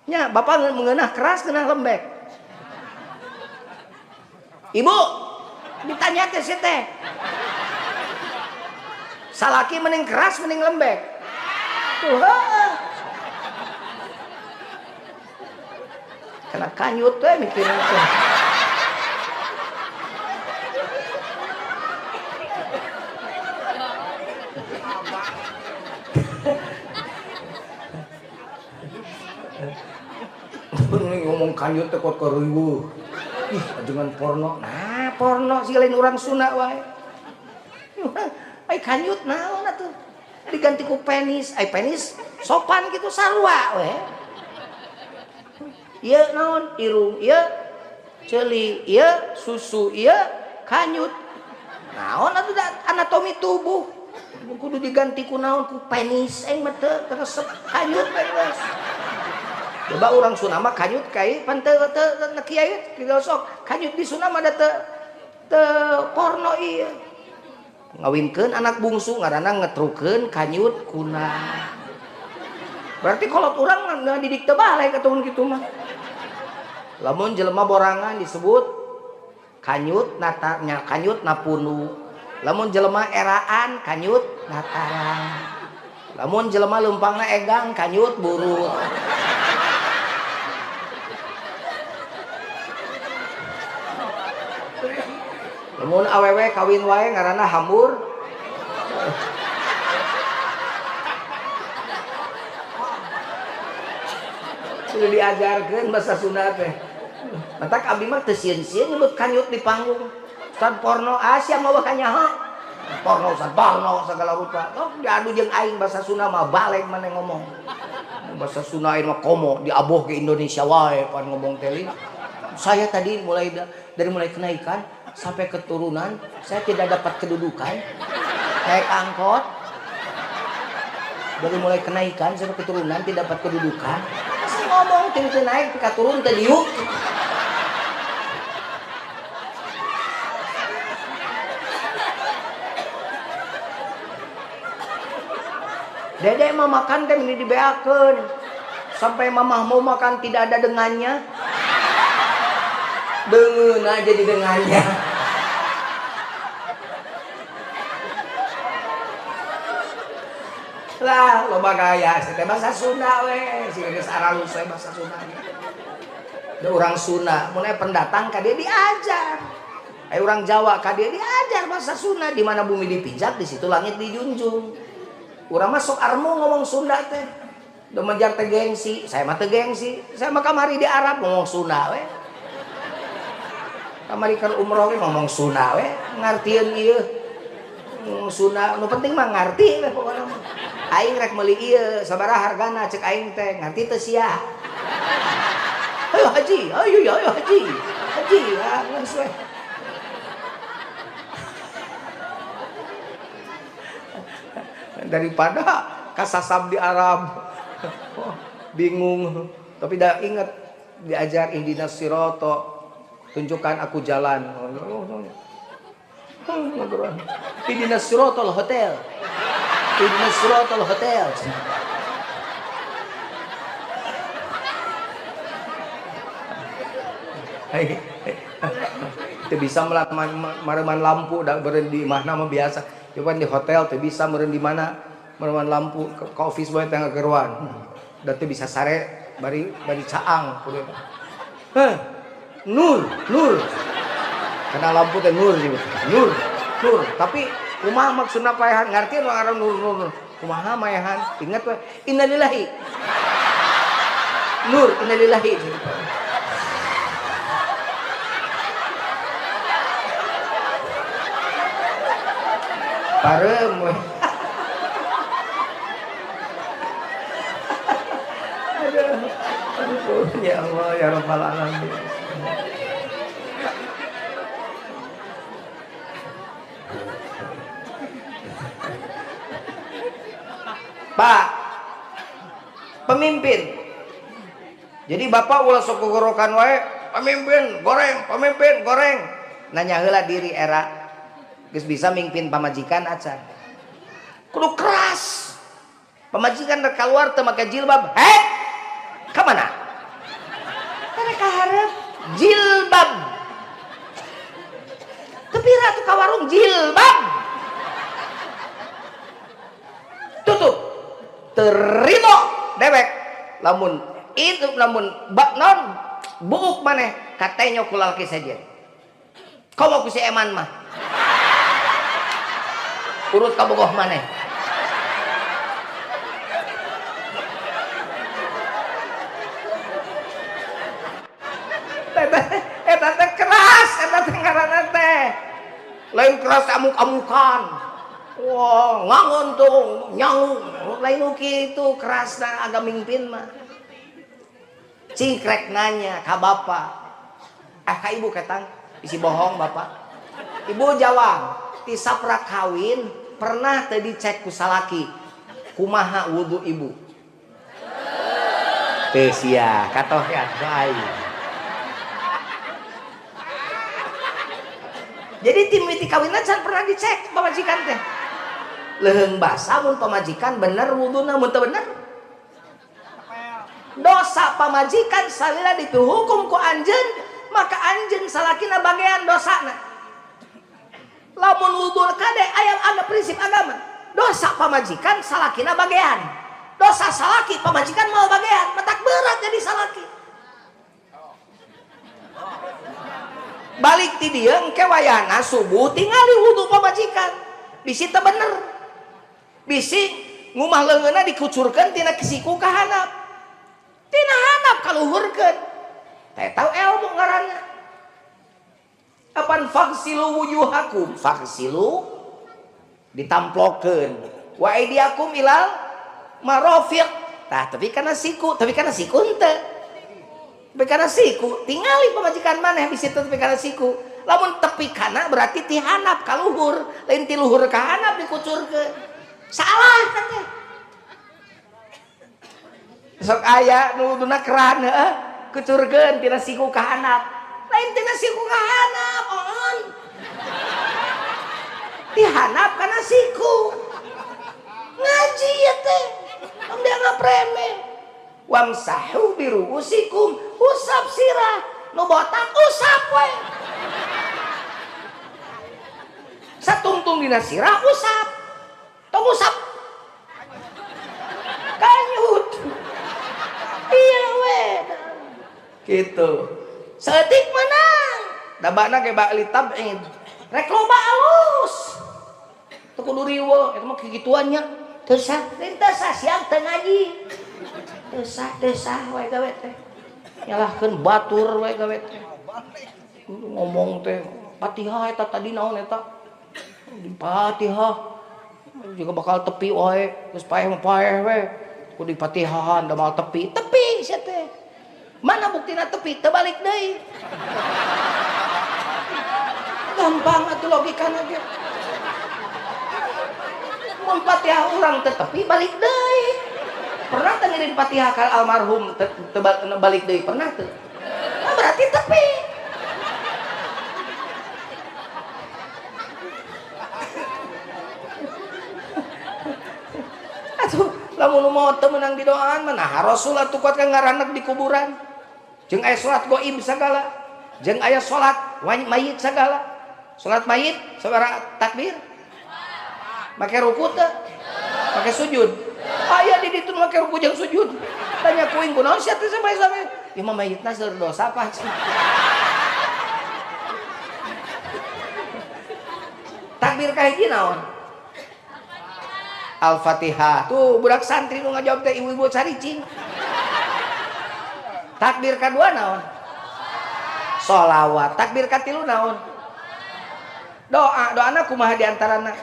nya bapak mengeunah keras keunah lembek ibu ditanya teh si teh salaki mending keras mending lembek tuh kena kanyut teh mikirin teh ngomong kanyut teh kok keriweuh ih ajengan porno nah porno sih lain urang Sunda wae ai kanyut naon atuh diganti ku penis ai penis sopan gitu sarua we ieu naon irung ieu ceuli ieu susu ieu kanyut naon atuh anatomi tubuh kudu diganti ku naon ku penis aing mah teu resep kanyut beres coba orang Sunda mah kanyut kai pan teu kieu kieu sok kanyut di Sunda mah da teu porno ieu ngawinkeun anak bungsu ngaranna ngetrukeun kanyut kunang berarti kolot urang ngadidik teu bale katuhun kitu mah lamun jelema borangan disebut kanyut natanya kanyut napunu lamun jelema eraan kanyut natarang lamun jelema leumpangna egang kanyut burut lamun awewe kawin wae ngaranna hambur sudah diajarkeun bahasa Sunda teh matak abdi mah teu sieun-sieun nyebut kanyut di panggung Ustad porno sia mah kanyaho porno Ustad porno segala rupa oh diadu jeung aing bahasa Sunda mah balik maneh ngomong bahasa Sunda aing mah komo diaboh ke Indonesia wae pan ngomong teh saya tadi mulai dari mulai kenaikan sampai keturunan saya tidak dapat kedudukan naik angkot dari mulai kenaikan sampai keturunan tidak dapat kedudukan saya ngomong tinggi naik tingkat turun ke diuk dedek mah makan teh ini dibeakeun sampai mamah mau makan tidak ada dengannya dengeun aja di dengannya lah loba gaya teh bahasa Sunda we sih geus aralus we bahasa Sunda da urang Sunda mun aya pendatang ka dia diajar aya urang Jawa ka dia diajar bahasa Sunda di mana bumi dipijak di situ langit dijunjung urang mah sok armu ngomong Sunda teh da menjar teh gengsi saya mah teu gengsi saya mah kamari di Arab ngomong Sunda we kamari kan umroh we ngomong Sunda we ngartieun ieu ngomong Sunda nu penting mah ngarti we pokona aing rek meuli ieu sabaraha hargana cek aing teh ngarti teu sia ayo haji ayo haji geus we daripada kasasab di Arab bingung tapi dah ingat diajar ihdinas sirata tunjukkan aku jalan ihdinas siratal hotel ihdinas siratal hotel teu bisa meureun lampu da beureun di imahna mah biasa coba di hotel teu bisa meureun di mana meureun lampu ke office boy teh ngageruan da teu bisa sare bari caang kudu nur karena lampu teh nur tapi kumaha maksudna paehan ngarti nu ngaran nur kumaha maehan ingat we innalillahi nur innalillahi parem we aduh ya Allah ya rabbal alamin Pak pemimpin jadi bapak ulah sok gogorokan wae pemimpin goreng nanya heula diri era geus bisa mimpin pamajikan acan kudu keras. Pamajikan rek keluar teu make jilbab, ka mana? Karena ka hareup jilbab. Tepira tuh ka warung jilbab. Tutup. Terima dewek. Lamun itu lamun non buuk maneh katanya ku lalaki saja. Komo ku si eman mah. Urut ka bogoh maneh. Eta teh keras, eta teh ngaranna teh. Lain keras amuk-amukan. Wah, ngangon tuh, nyangu. Lain kitu kerasna agak mimpin mah. Cingkrek nanya ka bapak. Ka ibu ketang, isi bohong bapak. Ibu jawab, ti saprak kawin pernah teu dicek ku salaki. Kumaha wudu ibu? Teu sia, katoh ya bae. Jadi timiti kawinan can pernah dicek pamajikan teh. Leheung basa mun pamajikan bener wuduna mun teu bener. Dosa pamajikan salila dihukum ku anjeun, maka anjeun salakina bagean dosana. Lamun wudu kade aya ada prinsip agama. Dosa pamajikan salakina bagean. Dosa salaki pamajikan mau bagean, matak berat jadi salaki. Balik ti dieu engke wayahna subuh tingali wudu pamajikan. Bisi teu bener. Bisi ngumah leungeunna dikucurkeun tina kisiku ka handap. Tina handap kaluhurkeun. Teh tau ilmu ngaranna. Apan faghsilu wujuhakum, faghsilu ditamplokeun. Wa aidiakum ilal marafiq. Tah tapi kana siku henteu. Tepi kana siku tingali pamajikan maneh bisi tepi kana siku. Lamun tepi kana berarti ti handap ka luhur, lain ti luhur ka handap dikucurkeun. Salah teh. Sok aya nu duna keran heuh, kucurkeun tina siku ka handap. Lain tina siku ka handap, on. Ti handap kana siku. Ngaji ya teh. Am dia ngapreme. Wamsahu biruusikum, usap sirah, nu botak usap we. Satungtung dina sirah usap, tong usap kanyut. Iya we, gitu. Seetik menang, dabana ge bak litabid, rek loba alus. Teu kudu riweuh, eta mah kikituannya. Teu sah, teu siang teu ngaji. Desah wae gawe teh. Nyalahkeun batur wae gawe teh. Ngomong teh Fatihah eta tadi naon eta? Di Fatihah juga bakal tepi wae, geus paeh mah paeh we. Ku di Fatihahan da mal tepi sia teh. Mana buktina tepi teu balik deui. Gampang atuh logikana ge. Mun Fatihah urang teu tepi balik deui. Pernah teu ngirim Fatihah ka almarhum balik deui pernah teu? Nah, berarti tepi. Atuh lamun mau teu meunang di doaan mah nah Rasul atuh kuat ka ngaranek di kuburan. Jeung aya salat gaib sagala, jeung aya salat mayit sagala. Salat mayit sabaraha takbir? Make ruku teu? Make sujud? Aya di ditu make ruku jeung sujud. Tanya kuing kunaon sia teh sampai ieu mah mayitna seur dosa apa? Takbir ka hiji naon? Al-Fatihah. Tuh budak santri nu ngajawab teh ibu-ibu caricing. Takbir kadua naon? Sholawat. Takbir katilu naon? Doana kumaha di antarana?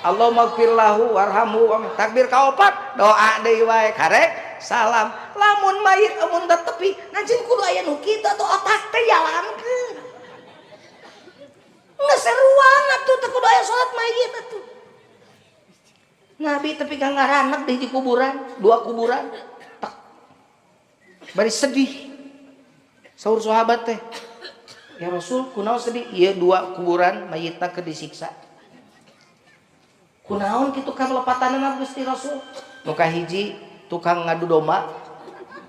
Allahumma gfir lahu warhamhu. Takbir kaopat doa deui wae karek salam. Lamun mayit amun da tepi nanjing kudu aya nu kitu atuh otak teh jalankeun. Geus seruan atuh teu kudu aya salat mayit atuh. Nabi tepi ka ngaranek di kuburan, 2 kuburan. Tak. Bari sedih. Saur sahabat teh, "Ya Rasul, kunaon sedih?" "Ieu 2 kuburan mayitna keur disiksa." Kunaon kitu ka lepatanan Gusti Rasul? Nu kahiji tukang ngadu domba,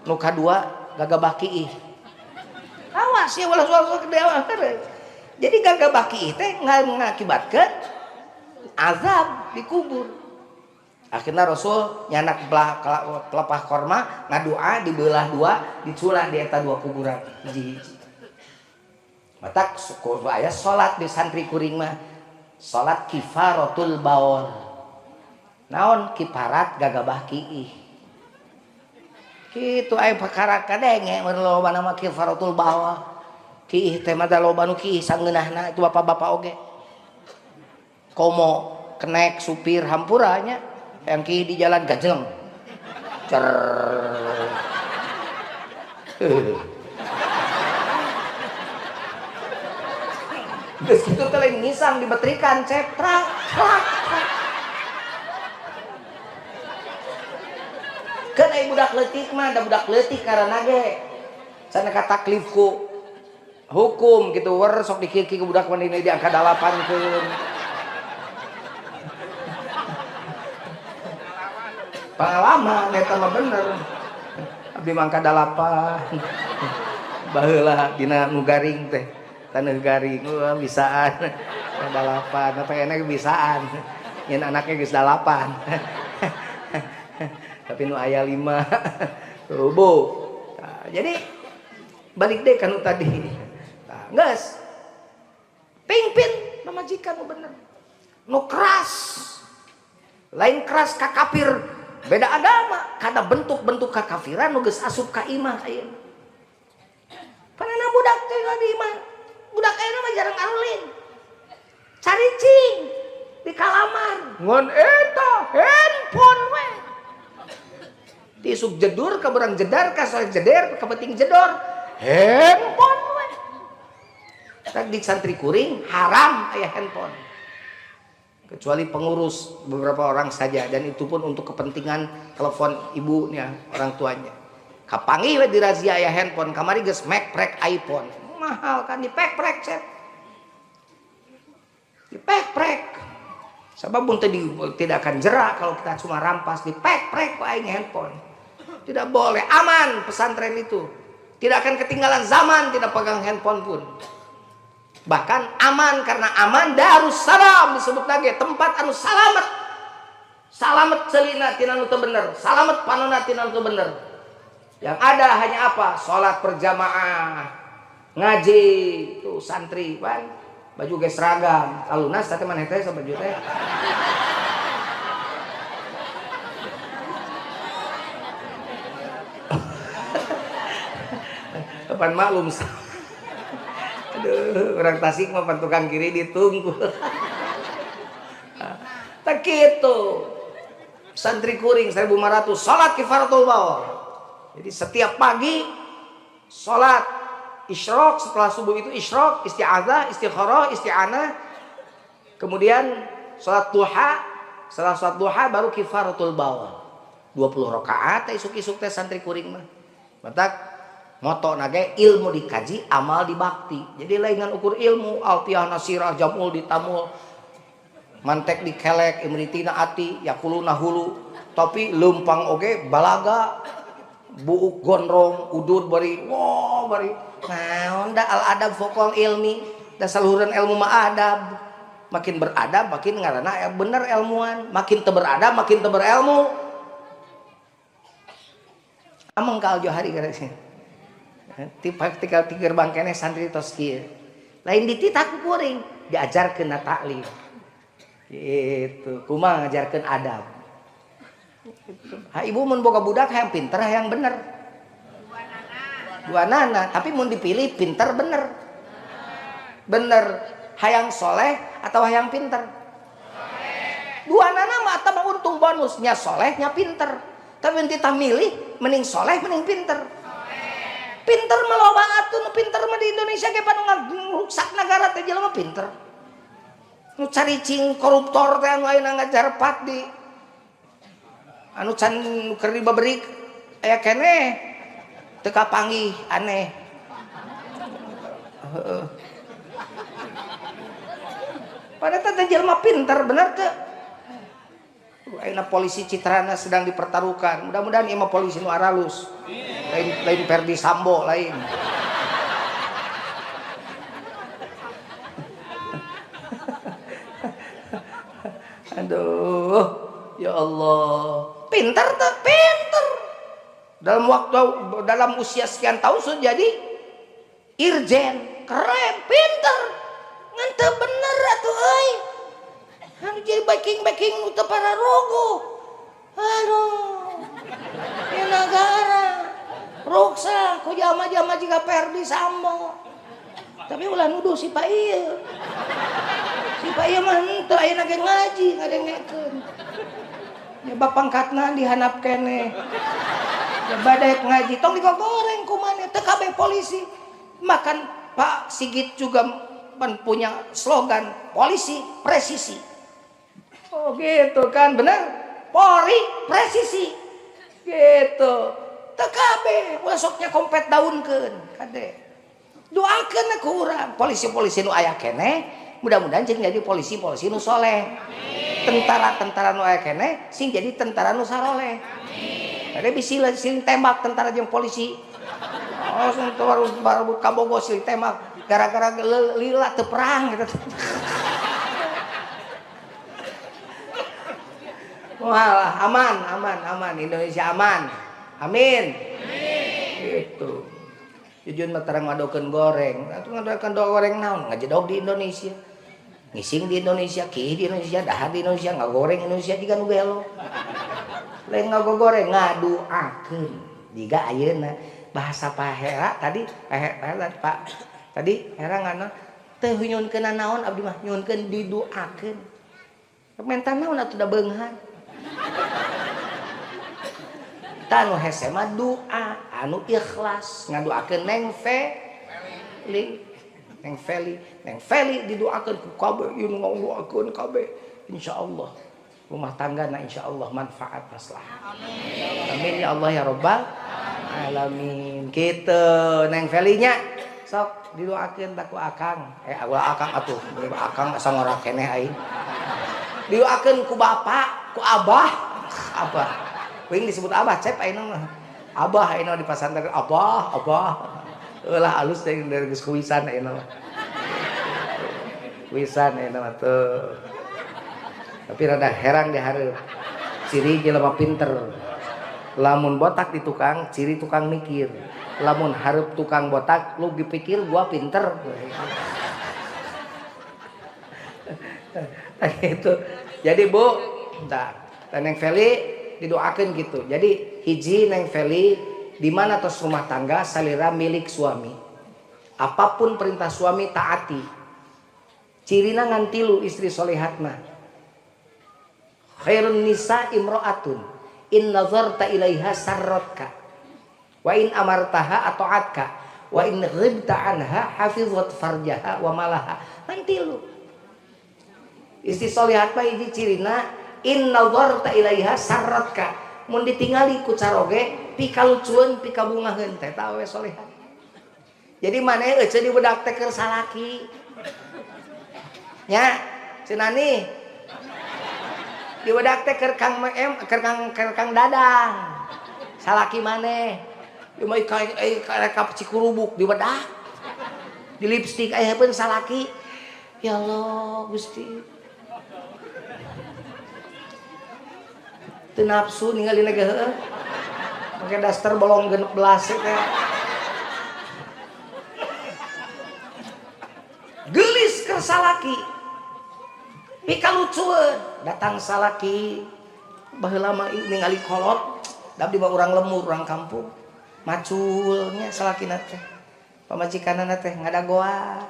nu kadua gagabah kiih. Awas ya walau soal kedewa. Jadi gagabah kiih teh ngakibatkeun azab di kubur. Akhirnya Rasul nyanak pelepah korma ngadua dibelah dua diculah di eta dua kuburan hiji-hiji. Matak aya salat di santri kuring mah salat kifaratul baul. Naon kifarat gagabah kiih. Kitu aya perkara kadenge mun loba nama kifaratul baul. Kiih teh mah da loba nu kiih sangeunahna itu bapak-bapak oge. Komo kenek supir hampuranya yang kiih di jalan gajeng. Cer. Geus kitu teh lain ngisang dibetrikan cetrak. Kan ai budak leutik mah da budak leutik karena ge sana kataklifku hukum gitu wer sok dikiki ke budak mani diangkat dalapankeun. Pengalaman eta mah bener. Abdi mangka dalapan. Baheula dina nu garing teh. Taneuh garing bisaan. Dalapan apa enak bisaan. Nyen anaknya geus dalapan. Tapi nu aya 5 rubo. Nah, jadi balik deh kanu tadi. Nah, geus. Pingpin mamajikan nu bener. Nu keras. Lain keras ka kafir, beda agama. Kada bentuk-bentuk kakafiran nu geus asup ka imah ayeuna. Panana budak teh di imah. Budak ayeuna mah jarang arulin. Caricing di kalamar. Ngon eta handphone we. Tisuk jedur ka berang jedar ka soal jeder ka penting jedor handphone we. Tak di santri kuring haram aya handphone kecuali pengurus beberapa orang saja dan itu pun untuk kepentingan telepon ibunya orang tuanya. Kapangi we dirazia aya handphone kamari geus mekprek iPhone mahal kan dipek-prek set dipek-prek sabab mun tidak akan jerak kalau kita cuma rampas dipek-prek ku aing handphone. Tidak boleh, aman pesantren itu. Tidak akan ketinggalan zaman tidak pegang handphone pun. Bahkan aman karena aman Darussalam disebut lagi tempat anu salamet. Salamet celina tina nu teu bener, salamet panonna tina nu teu bener. Yang ada hanya apa? Salat berjamaah, ngaji, tuh santri kan, baju ge seragam. Alunas teh maneh teh baju teh. Depan maklum. Aduh, orang Tasik mah tukang kiri ditunggu. Tak gitu. Santri kuring 1500 salat kifaratul baul. Jadi setiap pagi salat isyraq, setelah subuh itu isyraq, isti'adzah, istikharah, isti'anah. Kemudian salat duha, setelah salat duha baru kifaratul baul. 20 rakaat isuk-isuk teh santri kuring mah. Matak moto nage ilmu dikaji, amal dibakti. Jadi laingan ukur ilmu, alfiah nasirah, jamul ditamul, mantek dikelek, imritina ati, yakuluna hulu, tapi lempang oge, balaga, buuk gondrong, udud bari, wow bari. Nah, onda al adab fokol ilmi, dan saluran ilmu ma adab. Makin beradab, makin ngarana bener ilmuwan, makin teu beradab, makin teu berilmu. Ameng ka Johari garasnya. Tipak tinggal di gerbang kene santri tos kieu. Lain dititak kuring, diajarkeun na taklim. Gitu, kumaha ngajarkeun adab. Ha ibu mun boga budak hayang pinter hayang bener. Dua nana, tapi mun dipilih pinter bener. Bener, hayang soleh atau hayang pinter? Dua nana mah eta mah untung bonusnya soleh nya pinter. Tapi mun kita milih mending soleh mending pinter. Pinter meloba atuh, pinter mah di Indonesia ge panu ngrusak negara teh jelema pinter. Nu caricing koruptor teh anu ayeuna ngajarpat di anu can keur dibabrik aya keneh teu kapanggih aneh. Pada teh jelema pinter bener teu? Ayeuna polisi citrana sedang dipertaruhkan. Mudah-mudahan ieu mah polisi nu aralus. Lain Ferdi Sambo lain. Aduh, ya Allah. Pintar tuh, pintar. Dalam usia sekian tahun sudah jadi irjen, keren, pintar. Ngante bener atuh euy. Anu jadi backing untuk para rogo. Aduh. Ya negara. Ruksa ku jama-jama juga Ferdi Sambo. Tapi ulah nuduh si Pak ieu. Si Pak ieu mah henteu ayeuna ge ngaji ngadengekeun. Ya bapangkatna dihanap keneh. Ya badai ngaji tong digoreng ku maneh teu kabeh polisi. Makan Pak Sigit juga punya slogan polisi presisi. Oh gitu kan, bener. Polri presisi. Gitu. Teu kabeh besoknya kompet daunkeun kade. Doakeun ku urang polisi-polisi nu aya keneh mudah-mudahan jeung jadi polisi-polisi nu soleh. Tentara-tentara nu aya keneh sing jadi tentara nu saroleh. Ada bisi siling tembak tentara jeung polisi. Oh, baru kabogo siling tembak gara-gara lila teu perang gitu. Wah, aman Indonesia aman. Amin. Gitu. Jujun mah terang ngadokeun goreng. Atuh ngadokeun goreng naon? Ngajedog di Indonesia. Ngising di Indonesia, ki di Indonesia, dahar di Indonesia, ngagoreng Indonesia juga nu gelo. Lain ngagoreng ngaduakeun. Jiga ayeuna bahasa Pak Hera tadi Pak tadi Hera ngana teu nyunkeun naon abdi mah nyunkeun diduakeun. Menta naon atuh da beunghan. Tanu hese mah doa anu ikhlas ngaduakeun Neng Feli didoakeun ku kabeh ieu ngadoakeun kabeh insyaallah rumah tanggana insyaallah manfaat maslahah. Amin ya Allah ya rabbal alamin. Kitu Neng Feli nya sok didoakeun tak ku akang. Ulah akang atuh akang asa ngora keneh aing. Didoakeun ku bapak, ku abah. Wing disebut abah cep ayeuna mah. Abah ayeuna di pasantren abah. Ulah alus dari geus kuwisan ayeuna mah. Kuwisan ayeuna mah teu. Tapi rada heran di hareup. Ciri jelema pinter. Lamun botak di tukang, ciri tukang mikir. Lamun hareup tukang botak, lu dipikir gua pinter. Gitu. Jadi Bu, entar Neng Feli didoakeun gitu. Jadi hiji Neng Feli di mana tos rumah tangga salira milik suami. Apapun perintah suami taati. Cirina ngan tilu istri solehatna. Khairun nisa imro'atun in nazarta ilaiha sarratka wa in amartaha ata'atka wa in ghibta anha hafizat farjaha wa malaha. Ngan tilu. Istri solehat mah hiji cirina in nazarta ilaiha sarratka mun ditingali ku caroge pikalucueun pikabungaheun teh eta we solehat. Jadi maneh eueuh di budak teh keur salaki. Nya, cenani. Di budak teh keur Kang Dadang. Salaki maneh. Di mah ka Cikurubuk di budak. Di lipstik aya pun salaki. Ya Allah, Gusti. Teu nafsu ningali lagi heueuh. Make daster bolong 16 teh. Gelis keur salaki. Pikalucueun datang salaki. Baheula mah ningali kolot, da di urang lemur urang kampung. Maculnya salakina teh. Pamajikanana teh ngadagoan.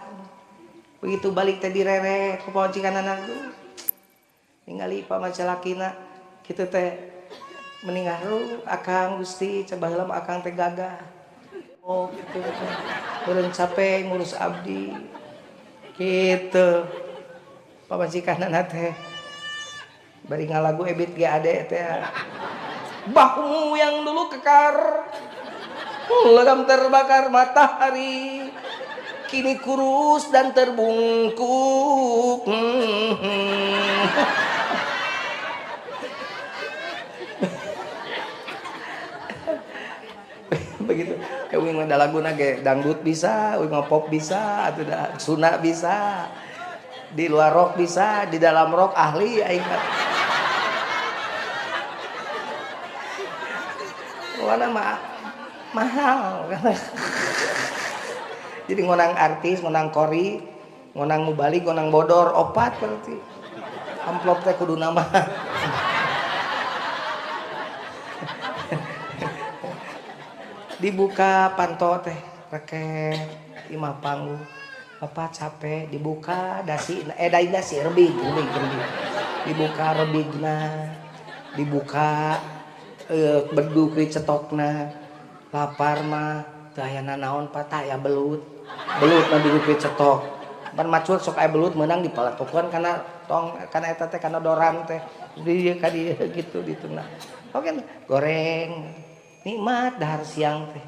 Begitu balik teh direre ku pamajikanana tuh. Ningali pamajalakina kitu teh meninggal akang Gusti coba heula akang teh gagah. Oh kitu teh. Beureun capek ngurus abdi. Kitu. Pamajikanana teh bari ngalagu ebit ge ade teh. Bahumu yang dulu kekar. Legam terbakar matahari. Kini kurus dan terbungkuk. begitu. Kewing ada laguna ge dangdut bisa, wing pop bisa, atuh da suna bisa. Di luar rock bisa, di dalam rock ahli aing. Mana mahal. Jadi ngonang artis, ngonang kori, ngonang mubalik, ngonang bodor, opat berarti. Amplop teh kudu nama. Dibuka panto teh reke imah panggung apa capek dibuka dasi dasi rebig dibuka rebigna dibuka beduk dicetokna lapar mah teu aya nanaon patah ya belut mah beduk dicetok pan macul sok aya belut meunang dipalatokeun kana tong kana eta teh kana doran teh di ka dieu gitu dituna oke goreng nikmat dahar siang teh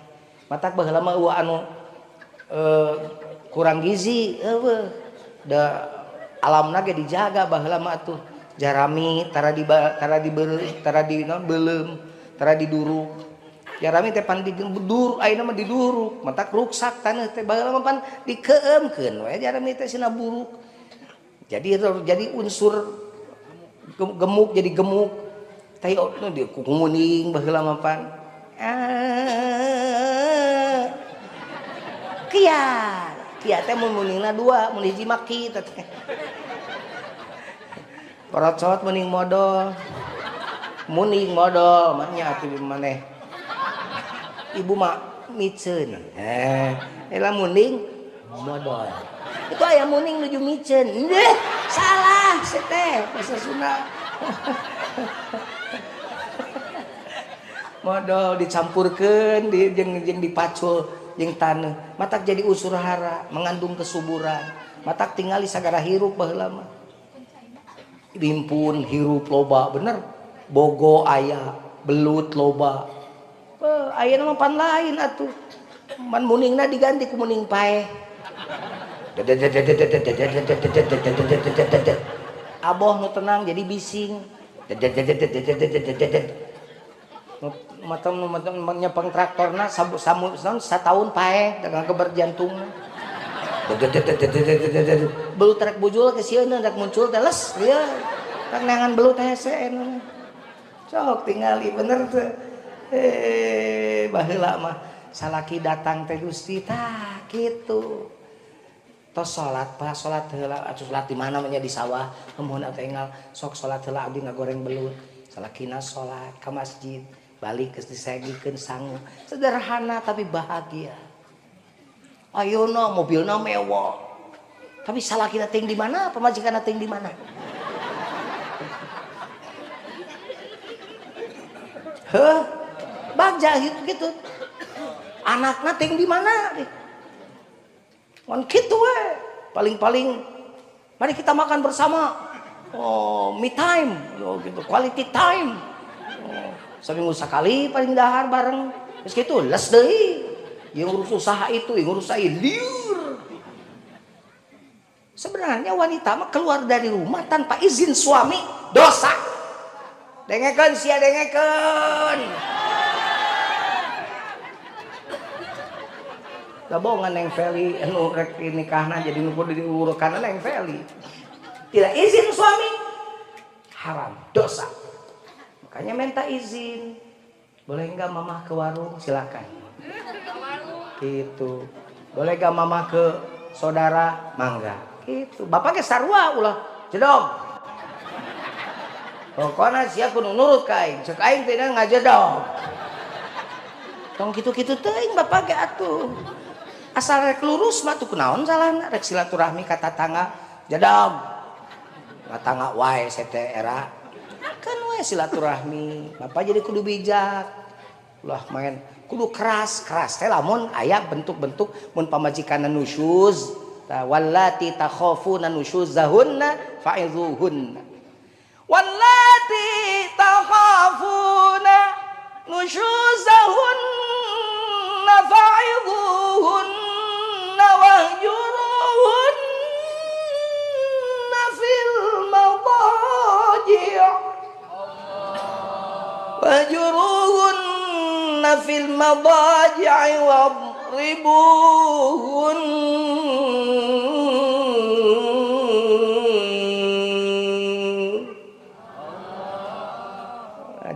matak baheula mah anu kurang gizi eueuh da alamna ge dijaga baheula mah atuh jarami tara diduruk jarami teh pan didur ayeuna mah diduruk matak ruksak taneuh teh baheula mah pan dikeemkeun we jarami teh sina buruk jadi unsur gemuk jadi gemuk teh dia kukuning baheula mah pan kia teh mun muningna dua mun hiji maki teh porocot muning modal mah nya atuh maneh ibu mah miceun ela muning modal itu aya muning nuju miceun salah teh bahasa Sunda modal dicampurkeun jeung dipacul jeung taneuh matak jadi unsur hara mengandung kesuburan matak tingali sagara hirup baheula mah rimpun hirup loba bener bogo aya belut loba ayeuna mah pan lain atuh man muningna diganti ku muning paeh aboh nu tenang jadi bising macam nyepeng traktorna satahun paeh dagang keber jantungna belut rek bujul ke sieuna rek muncul teh les ieu rek neangan belut hese anu sok tingali bener teh baheula mah salaki datang teh Gusti tah kitu tos salat pa salat heula atuh salat di mana nya di sawah mun atuh enggal sok salat heula abdi ngagoreng belut salakina salat ka masjid balik geus disegikeun sangu sederhana tapi bahagia ayeuna mobilna mewah tapi salakina teuing di mana pamajikanna teuing di mana heuh bagja gitu anakna teuing di mana mun kitu we paling-paling mari kita makan bersama me time gitu quality time seminggu sekali paling dahar bareng geus kitu les deui yang ngurus usaha itu yang ngurus saya liur sebenarnya wanita mah keluar dari rumah tanpa izin suami dosa dengekeun sia dengekeun da bohongan Neng Feli anu rek nikahna jadi nu kudu diurukan Neng Feli tidak izin suami haram dosa makanya minta izin boleh enggak mama ke warung silakan gitu boleh enggak mama ke saudara mangga gitu bapak ge sarua ulah jedog pokona sia kudu nurut ka aing ceuk aing teh ngajedog tong kitu-kitu teuing bapak ge atuh asal rek lurus mah tuh kunaon salahna rek silaturahmi ka tatangga jedog tatangga wae sete era kan we silaturahmi bapak jadi kudu bijak ulah main kudu keras teh lamun aya bentuk-bentuk mun pamajikanna nusyuz wallati takhafuna nusyuzahunna fa'izuhunna wallati takhafuna nusyuzahunna fa'izuhunna wahjuruhunna fil madaji' wahjuruhunna fil madaji'i wadribuhun.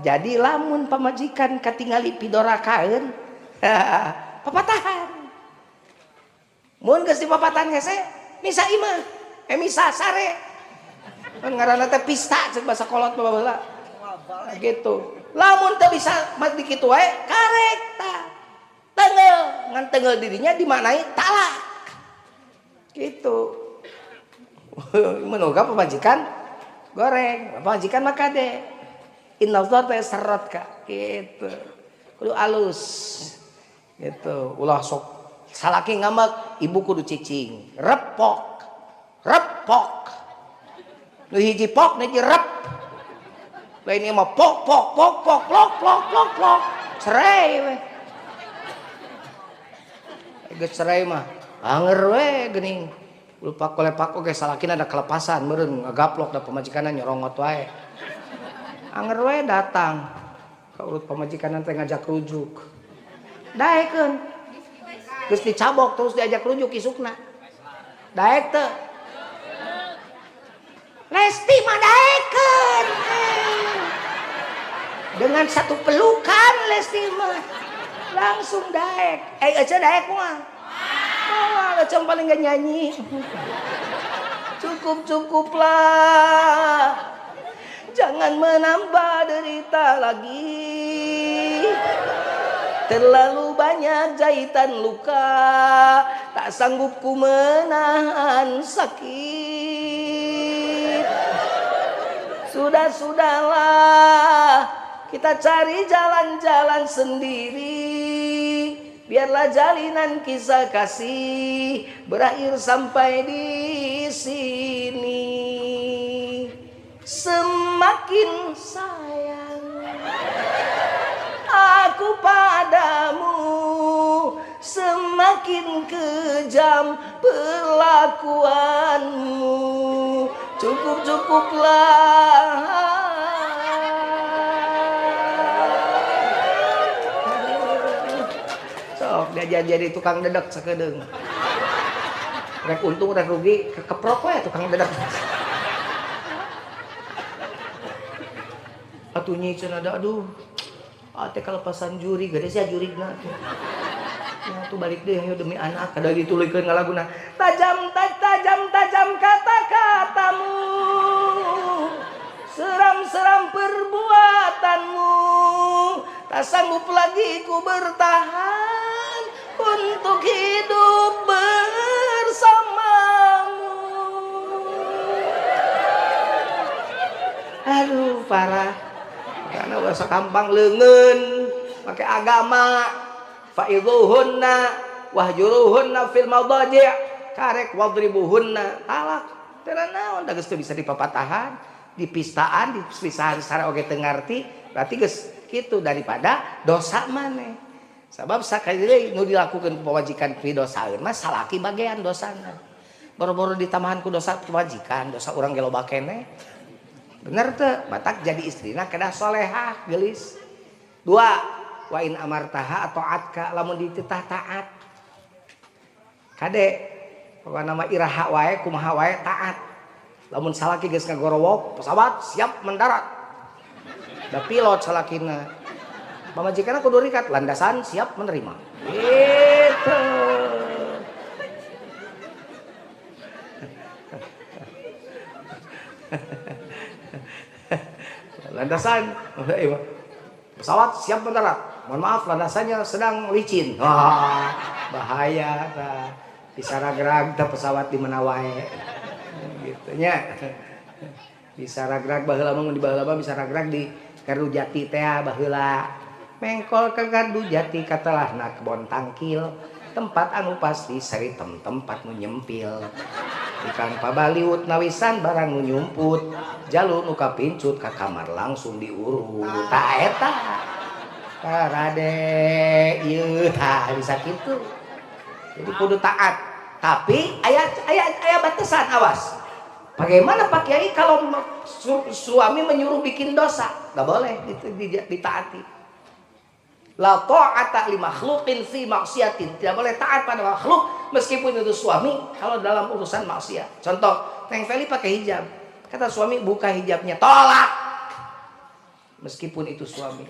Jadi lamun pamajikan katingali pidorakaeun papatahan. Mun geus dipapatahan hese misa imah misa sare kan ngaranna teh pista ceuk basa kolot baheula gitu. Lamun teu bisa mati kitu wae karek tah teungel ngan teungel dirinya dimaknai talak gitu. Menoga pamajikan goreng pamajikan maka deh innallah teh serat ka gitu kudu alus gitu. Ulah sok salaki ngambek ibu kudu cicing repok nu hiji pok nu hiji rep lain ieu mah pok plok cerai we geus cerai mah anger we geuning lupa kolepak oge salakina ada kelepasan meureun ngagaplok da pamajikanna nyorongot wae anger we datang ka urut pamajikanna teh ngajak rujuk daekeun geus dicabok terus diajak rujuk isukna daek teu Lesti mah daekeun dengan satu pelukan Lesti mah langsung daek Ece daek mah Ece paling gak nyanyi cukuplah jangan menambah derita lagi. Terlalu banyak jahitan luka, tak sanggup ku menahan sakit. Sudahlah, kita cari jalan-jalan sendiri. Biarlah jalinan kisah kasih berakhir sampai di sini. Semakin sayang aku padamu, semakin kejam perlakuanmu. Cukuplah. Sok dia jadi tukang dedek sakedeung. Rek untung rek rugi kekeprok we tukang dedek. Atuh nyicen ada aduh. Ate kalepasan juri gede sia jurigna tuh. Ya tuh balik deh ayo demi anak kada ditulikeun ngalaguna. Tajam kata-katamu. Seram perbuatanmu. Tak sanggup lagi ku bertahan untuk hidup bersamamu. Aduh parah. Karena bahasa gampang leungeun pakai agama fa'idhuhunna wahjuruhunna fil madaji' karek wadribuhunna talak teu naon da geus teu bisa dipapatahan dipistaan dipisahan secara oge teu ngarti berarti geus kitu daripada dosa maneh sabab sakali nu dilakukeun pawajikan pidosaeun mah salaki bagean dosana boro-boro ditamahan ku dosa pawajikan dosa urang ge loba keneh. Bener tuh, batak jadi istrina kedah solehah gelis. 2, wa in amartaha atau atka lamun dititah taat. Kade, pokoknya nama iraha wae kumaha wae taat. Lamun salaki geus ngagorowok, pesawat siap mendarat. Da pilot salakina. Pamajikanna kudu rikat, landasan siap menerima. Gitu. Landasan pesawat siap mendarat. Mohon maaf landasannya sedang licin. Wah, bahaya ta. Bisa ragrag ta pesawat di mana wae. Gitu nya. Bisa ragrag baheula mah di baheula bisa ragrag di Gardu Jati teh baheula. Mengkol ke Gardu Jati katelahna kebon tangkil. Tempat anu pasti sari tempat nu nyempil. Ikan pabaliut nawisan barang nu nyumput jalur nu kapincut ka kamar langsung diurut ta eta karade ieu tah bisa kitu jadi kudu taat tapi aya batasan awas bagaimana Pak Kiai kalau suami menyuruh bikin dosa enggak boleh ditaati La ta'ata li makhluqin fi maksiatin. Tidak boleh taat pada makhluk meskipun itu suami kalau dalam urusan maksiat. Contoh, Neng Feli pakai hijab. Kata suami buka hijabnya, tolak. Meskipun itu suami.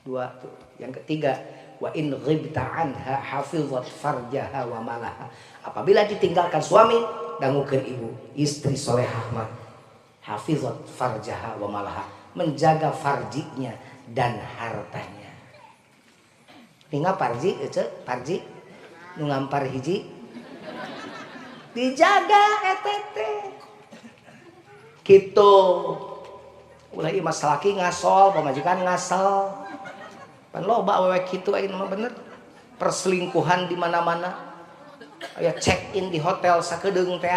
Dua tuh. Yang ketiga, wa in ghibta anha hafizat farjaha wa malaha. Apabila ditinggalkan suami, dangukeun ibu, istri solehah mah hafizat farjaha wa malaha, menjaga farjinya dan hartanya. Tinggal parji, parji nu ngampar hiji dijaga etete gitu. Ulah ieu mas laki ngasol, pamajikan ngasal. Pan loba awewe kitu aya mah bener. Perselingkuhan di mana-mana. Aya check in di hotel sakedeung teh.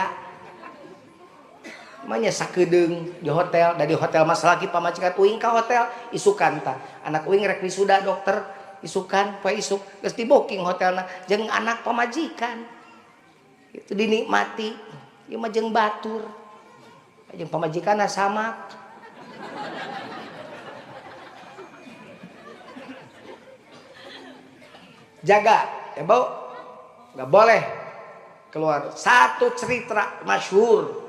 Manya sakedeung di hotel, dari hotel mas laki pamajikan uing ka hotel isukan tah. Anak uing rek wisuda dokter isukan, poe isuk geus di booking hotelna jeung anak pamajikan. Itu dinikmati. Ieu mah jeung batur. Jeung pamajikanna sama. Jaga, ya Bu. Enggak boleh keluar. Satu cerita masyhur.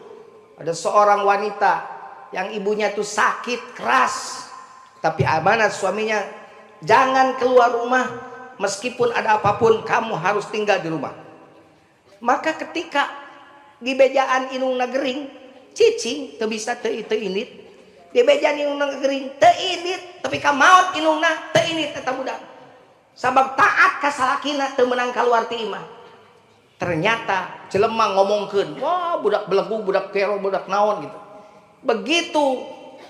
Ada seorang wanita yang ibunya tuh sakit keras, tapi amanat suaminya, jangan keluar rumah meskipun ada apapun, kamu harus tinggal di rumah. Maka ketika di bejaan inungna gering, cicing teu bisa teu init. Di bejaan inungna gering teu init, tapi ka maot inungna teu init eta budak. Sabab taat ka salakina teu meunang kaluar ti imah. Ternyata jelema ngomongkeun, wah budak belenggu, budak kero, budak naon gitu. Begitu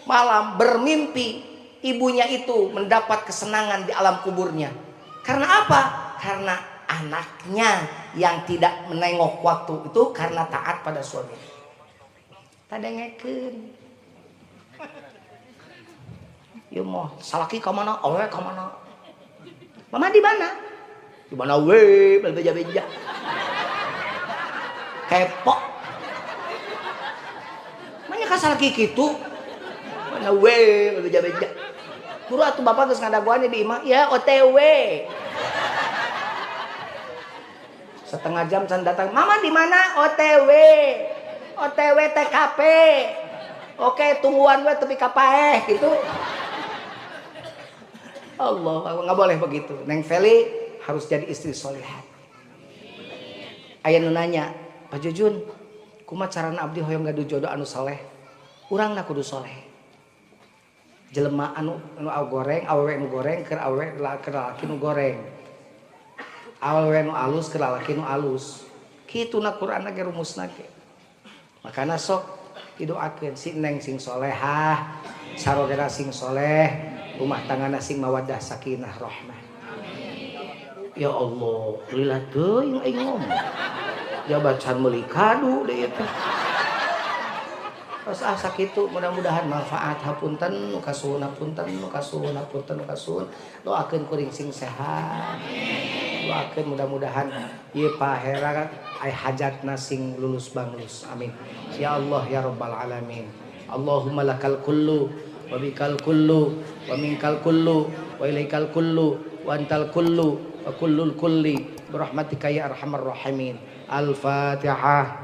malam bermimpi, ibunya itu mendapat kesenangan di alam kuburnya. Karena apa? Karena anaknya yang tidak menengok waktu itu karena taat pada suami. Tadengekeun. Ieu mah salaki ka mana? Awewe ka mana? Mama di mana? Di mana we? Beja-beja. Kepo. Manya ka salaki kitu. Mana we? Beja-beja. Guru atuh bapak geus ngadaguannya di imah, ya OTW. Setengah jam can datang, mama di mana? OTW. OTW TKP. Oke, tungguan we tepi ka paeh gitu. Allah, nggak boleh begitu. Neng Feli harus jadi istri solihah. Aya nu nanya, Pak Jujun, kumaha carana abdi hoyong ngadu jodoh anu saleh? Urangna kudu soleh. Jelema anu goreng, awewe nu goreng keur awewe keur lalaki nu goreng. Awewe nu alus keur lalaki nu alus. Kituna Qur'anna ge rumusna ge. Makana sok didoakeun si Neng sing solehah, sarogana sing soleh, rumah tanggana sing mawaddah sakinah rahmah. Ya Allah, lila teuing aing ngomong. Jabatan meuli kadu deui teh. Pas asa kitu mudah-mudahan manfaat hapunten nu kasuhun hapunten nu kasuhun hapunten nu kasuhun. Doakeun kuring sing sehat. Doakeun mudah-mudahan ieu pahera ai hajatna sing lulus banglus. Amin. Ya Allah ya rabbal alamin. Allahumma lakal kullu wa bikal kullu wa minkal kullu wa ilaikal kullu wa antal kullu wa kullul kulli bi rahmatika ya arhamar rahimin. Al-Fatihah.